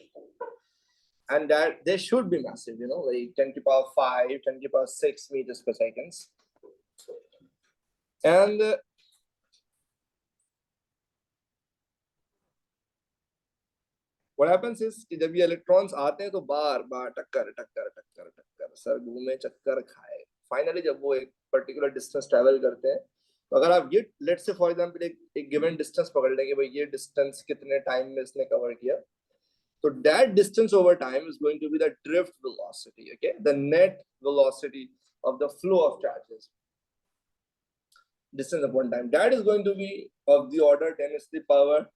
and that they should be massive, you know, like 10 to the power 5, 10 to the power 6 meters per second. And what happens is कि जब ये इलेक्ट्रॉन्स आते हैं तो बार बार टक्कर टक्कर टक्कर टक्कर सर घूमे चक्कर खाए, फाइनली जब वो एक पर्टिकुलर डिस्टेंस ट्रेवल करते हैं, तो अगर आप ये लेट्स से फॉर एग्जांपल एक गिवन डिस्टेंस पकड़ लेंगे, भाई ये डिस्टेंस कितने टाइम में इसने कवर किया, so that distance over time is going to be the drift velocity, okay, the net velocity of the flow of charges, distance upon time, that is going to be of the order 10 to the power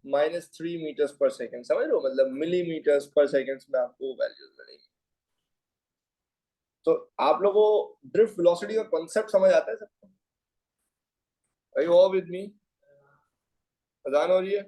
-3 meters per second। समझ लो, मतलब मिलीमीटर्स पर सेकंड्स में आपको वैल्यूज मिलेगी। तो आप लोगों को ड्रिफ्ट वेलोसिटी का कॉन्सेप्ट समझ आता है सबको? Are you all with me? अजान हो रही है?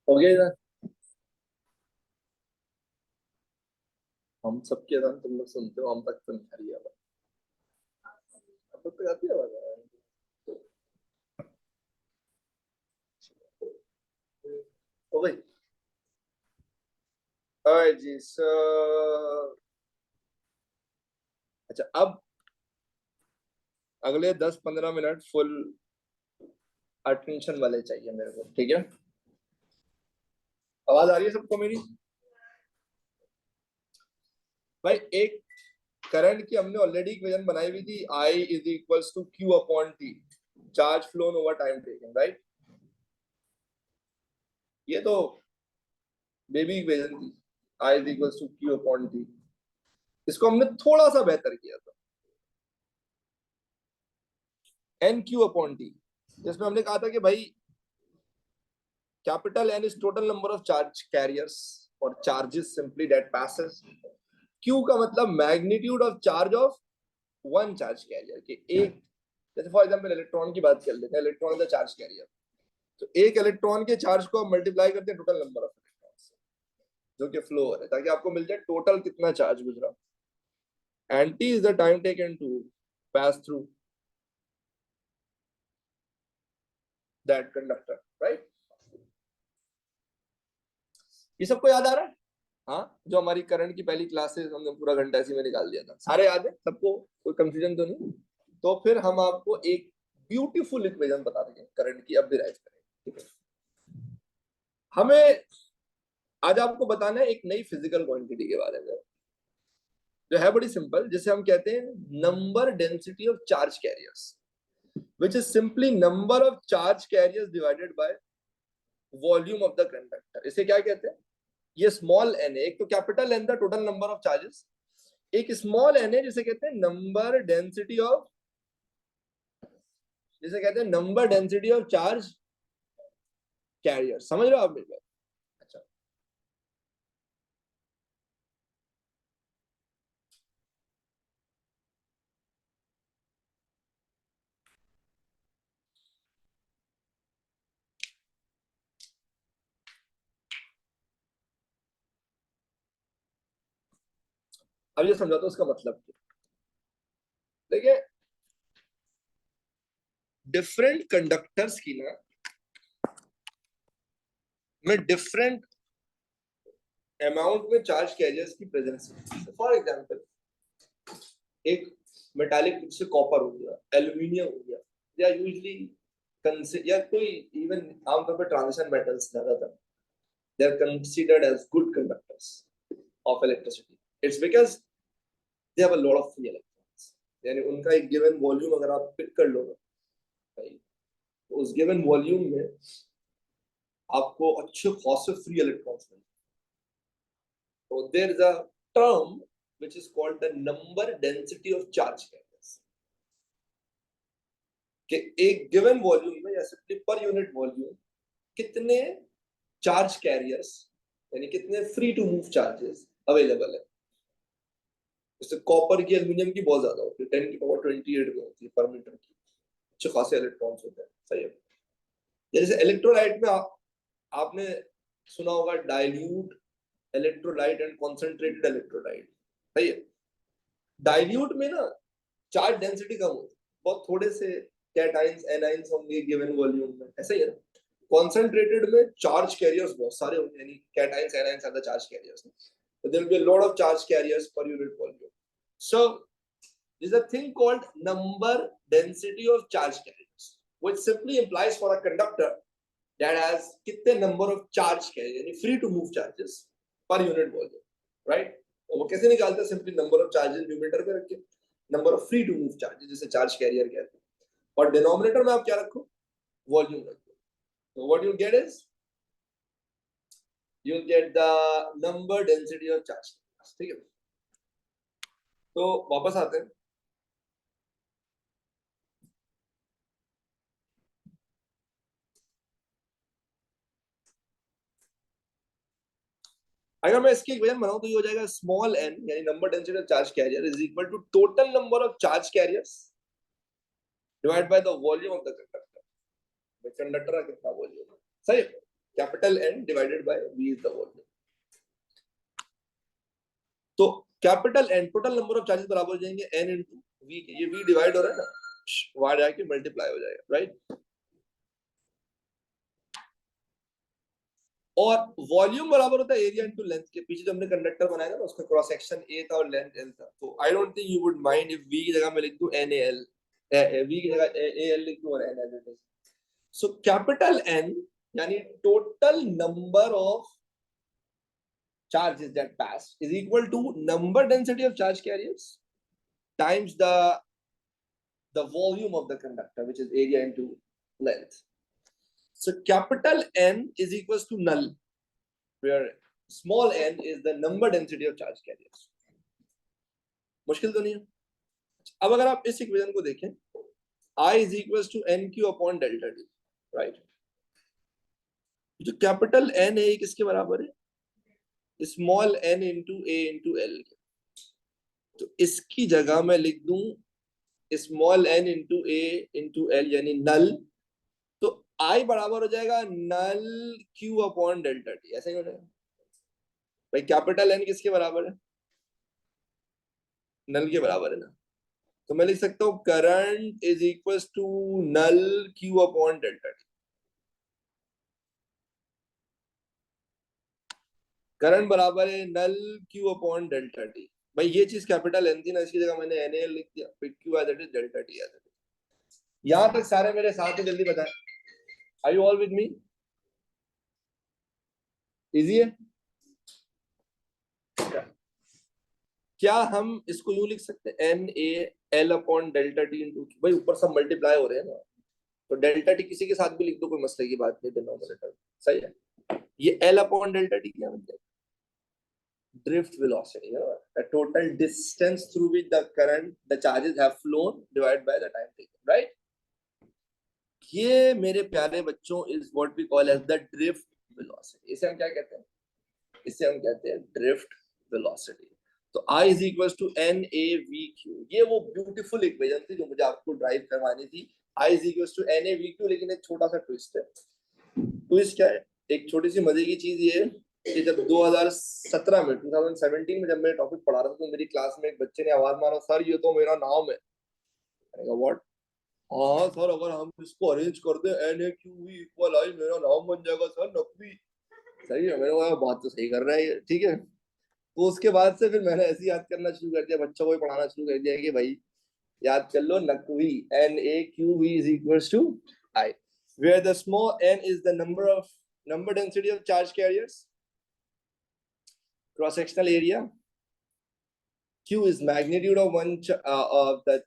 हो गया इधर? हम सबके अजान तुम लोग सुनते हो, हम तक तो नहीं आ रही आवाज। अब तक आती है आवाज? हो गई। Alright जी, अच्छा अब अगले 10-15 मिनट फुल अटेंशन वाले चाहिए मेरे को, ठीक है? आवाज आ रही है सबको मेरी? भाई एक करंट की हमने ऑलरेडी इक्वेशन बनाई हुई थी, I is equals to Q upon T, charge flown over time taken, right? ये तो बेबी इक्वेशन थी, I is equals to Q upon T। इसको हमने थोड़ा सा बेहतर किया था, NQ अपॉन T, जिसमें हमने कहा था कि भाई capital N is total number of charge carriers और charges simply that passes। Q का मतलब magnitude of charge of one charge carrier के एक, जैसे फॉर एग्जांपल इलेक्ट्रॉन की बात कर लेते हैं, electron is the charge carrier, तो एक इलेक्ट्रॉन के चार्ज को हम मल्टीप्लाई करते हैं टोटल नंबर ऑफ इलेक्ट्रॉन्स जो कि फ्लो हो रहे हैं, ताकि आपको मिल जाए टोटल कितना चार्ज गुजरा। And T is the time taken to pass through that conductor, right? ये सबको याद आ रहा है? हाँ, जो हमारी करंट की पहली क्लासेस हमने पूरा घंटा इसी में निकाल दिया था, सारे याद है सबको? कोई कंफ्यूजन तो नहीं? तो फिर हम आपको एक ब्यूटीफुल इक्वेशन बता देंगे करंट की, अब डिराइव करेंगे, ठीक है? हमें आज आपको बताना है एक नई फिजिकल क्वांटिटी के बारे में, जो है बड़ी सिंपल, जिसे हम कहते हैं number density of charge carriers, which is simply number of charge carriers divided by volume of the conductor। इसे क्या कहते हैं? ये स्मॉल n है, एक तो capital N the total number of charges, एक स्मॉल n है जिसे कहते हैं नंबर डेंसिटी ऑफ, जिसे कहते हैं number density of charge career. समझ रहे हो आप मेरी बात? अच्छा, अब ये समझा तो उसका मतलब क्या। देखिए डिफरेंट कंडक्टर्स की ना में डिफरेंट अमाउंट में चार्ज कैरियर्स की प्रेजेंस है। फॉर एग्जांपल एक मेटालिक से कॉपर हो गया, एल्यूमिनियम हो गया, या यूजुअली या कोई इवन आमतौर पर ट्रांजिशन मेटल्स ज्यादातर, they are considered as good conductors of electricity। It's because they have a lot of free electrons। यानी उनका एक given volume अगर आप पिक कर लो भाई, तो उस given volume में आपको अच्छे खासे free electrons मिलते हैं। तो there is a term which is called the number density of charge carriers, कि एक given volume में या simply per unit volume कितने चार्ज कैरियर्स यानी कितने free to move charges available है। जैसे कॉपर की, एल्यूमिनियम की बहुत ज्यादा होती है, 10 की पावर 28 में होती है पर मीटर की, अच्छे खासे इलेक्ट्रॉन्स होते हैं, सही है? जैसे इलेक्ट्रोलाइट में आपने सुना होगा dilute electrolyte and concentrated electrolyte, सही है? डाइल्यूट में ना चार्ज डेंसिटी कम होती है, बहुत थोड़े से कैटाइंस एनाइंस होंगे गिवन वॉल्यूम में, ऐसा ही है ना? कॉन्सेंट्रेटेड में चार्ज कैरियर्स बहुत सारे होंगे, यानी cations anions are the charge carriers, so there will be a lot of charge carriers per unit volume। So there is a thing called number density of charge carriers, which simply implies for a conductor that has कितने number of charge carriers यानी free to move charges per unit volume, right? तो वो कैसे निकालते हैं? simply number of charges numerator पे रख के number of free to move charges जिसे charge carrier कहते हैं, और डिनोमिनेटर में आप क्या रखो? वॉल्यूम रखो। So what you get is you get the number density of charge carriers, ठीक है? तो वापस आते हैं। अगर मैं इसकी इक्वेशन बनाऊं तो ये हो जाएगा स्मॉल n यानी number density of charge carrier is equal to total number of charge carriers divide by the volume of the conductor. Conductor का कितना वॉल्यूम है, सही है? Capital N divided by V is the volume. तो capital N total number of charges बराबर हो जाएंगे N इंटू V के, ये V डिवाइड हो रहा है ना, वहां जाके मल्टीप्लाई हो जाएगा, राइट। और वॉल्यूम बराबर होता है एरिया इनटू लेंथ के। पीछे जो हमने कंडक्टर बनाया था ना, उसका क्रॉस सेक्शन A था और लेंथ L था। तो I don't think you would mind if V की जगह मैं लिख दूं NaL, V की जगह AL लिख दूं और NL। सो कैपिटल N यानी total number of charges that pass is equal to number density of charge carriers times the volume of the conductor, which is area into length. So capital N is equals to null, where small n is the number density of charge carriers. मुश्किल तो नहीं है। अब अगर आप इस इक्वेशन को देखें, I is equals to NQ upon delta T, right? जो कैपिटल N है, किसके बराबर है? Small n into A into L। तो इसकी जगह मैं लिख दूं small n into A into L यानी नल। तो I बराबर हो जाएगा नल Q अपॉन डेल्टा T, ऐसे ही हो जाएगा भाई। कैपिटल N किसके बराबर है? नल के बराबर है ना। तो मैं लिख सकता हूं करंट इज इक्वल टू नल Q upon delta T। Current बराबर है नल Q अपॉन डेल्टा T। भाई ये चीज कैपिटल N थी ना, इसकी जगह मैंने NaL लिख दिया, फिर Q as it is, delta T as it is. यहां तक सारे मेरे साथ ही जल्दी बताएं। Are you all with me? Easy है क्या? हम इसको यूं लिख सकते हैं NaL upon delta T into, भाई ऊपर सब मल्टीप्लाई हो रहे हैं ना, तो डेल्टा T किसी के साथ भी लिख दो, कोई मसले की बात नहीं, डिनोमिनेटर सही है। ये L अपॉन डेल्टा T क्या मतलब? drift velocity, the total distance through which the charges have flown divided by the time taken, right? ये मेरे प्यारे बच्चों is what we call as the drift velocity। इसे हम क्या कहते हैं? इसे हम कहते हैं drift velocity। तो I is equals to NaVq। ये वो ब्यूटीफुल इक्वेशन थी जो मुझे आपको ड्राइव करवानी थी। I is equals to NaVq, लेकिन एक छोटा सा ट्विस्ट है। ट्विस्ट क्या है? एक छोटी सी मजे की चीज ये है कि जब 2017 में 2017 में जब मैं टॉपिक पढ़ा रहा था, तो मेरी क्लास में एक बच्चे ने आवाज मारा, सर ये तो मेरा नाम है। व्हाट? हाँ सर, अगर हम इसको अरेंज कर दे NaQV इक्वल I, मेरा नाम बन जाएगा सर नकवी। सही है, मेरे को बात तो सही कर रहा है, ठीक है। तो उसके बाद से फिर मैंने ऐसे याद करना शुरू कर दिया, बच्चों को पढ़ाना शुरू कर दिया कि भाई याद कर लो, Naqvi NaQV is equals to I, where the small n is the number density of charge carriers, cross sectional area, Q is magnitude of the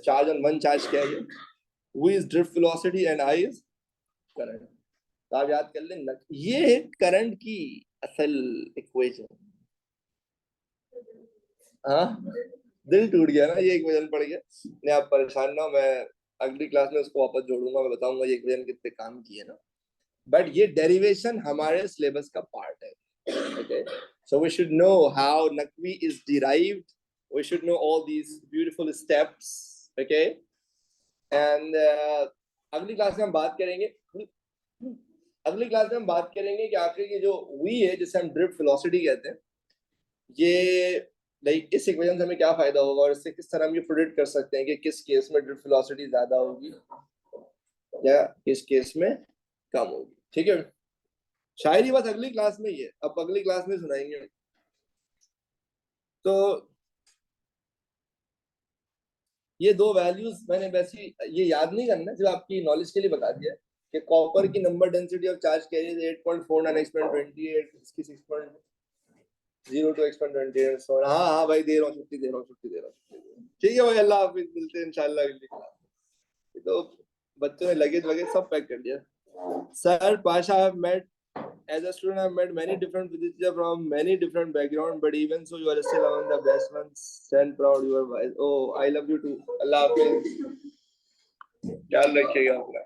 charge on one charge carrier, V is drift velocity and I is current। तो आप याद कर लें, ये है करंट की असल इक्वेशन। हाँ, दिल टूट गया ना ये इक्वेशन पढ़ के। नहीं आप परेशान ना हो, मैं अगली क्लास में उसको वापस जोड़ूंगा, मैं बताऊंगा ये इक्वेशन कितने काम की है ना। बट ये डेरिवेशन हमारे सिलेबस का पार्ट है। Okay, so we should know how Nakvi is derived. We should know all these beautiful steps. Okay, and अगली क्लास में हम बात करेंगे, कि आखिर ये जो V है जिसे हम ड्रिफ्ट वेलोसिटी कहते हैं, ये लाइक इस इक्वेशन से हमें क्या फायदा होगा और इससे किस तरह हम ये प्रेडिक्ट कर सकते हैं कि किस केस में ड्रिफ्ट वेलोसिटी ज्यादा होगी या किस केस में कम होगी। ठीक है, शायद ये बात अगली क्लास में ही है, अब अगली क्लास में सुनाएंगे। तो ये दो वैल्यूज मैंने वैसे ये याद नहीं करना, जो आपकी नॉलेज के लिए बता दिया कि कॉपर की number density of charge career 8.49 exponent 28, इसकी 6.02 एक्सपोनेंट 28। हाँ हाँ भाई, दे रहा हूँ छुट्टी, ठीक है भाई, अल्लाह हाफिज, मिलते हैं इंशाल्लाह अगली क्लास। तो बच्चों ने लगेज वगैरह सब पैक कर दिया। Sir Pasha, I have met as a student, I have met many different visitors from many different backgrounds, but even so, you are still among the best ones. Stand proud, you are wise. Oh, I love you too. Allah Hafiz. ख्याल रखिएगा अपना।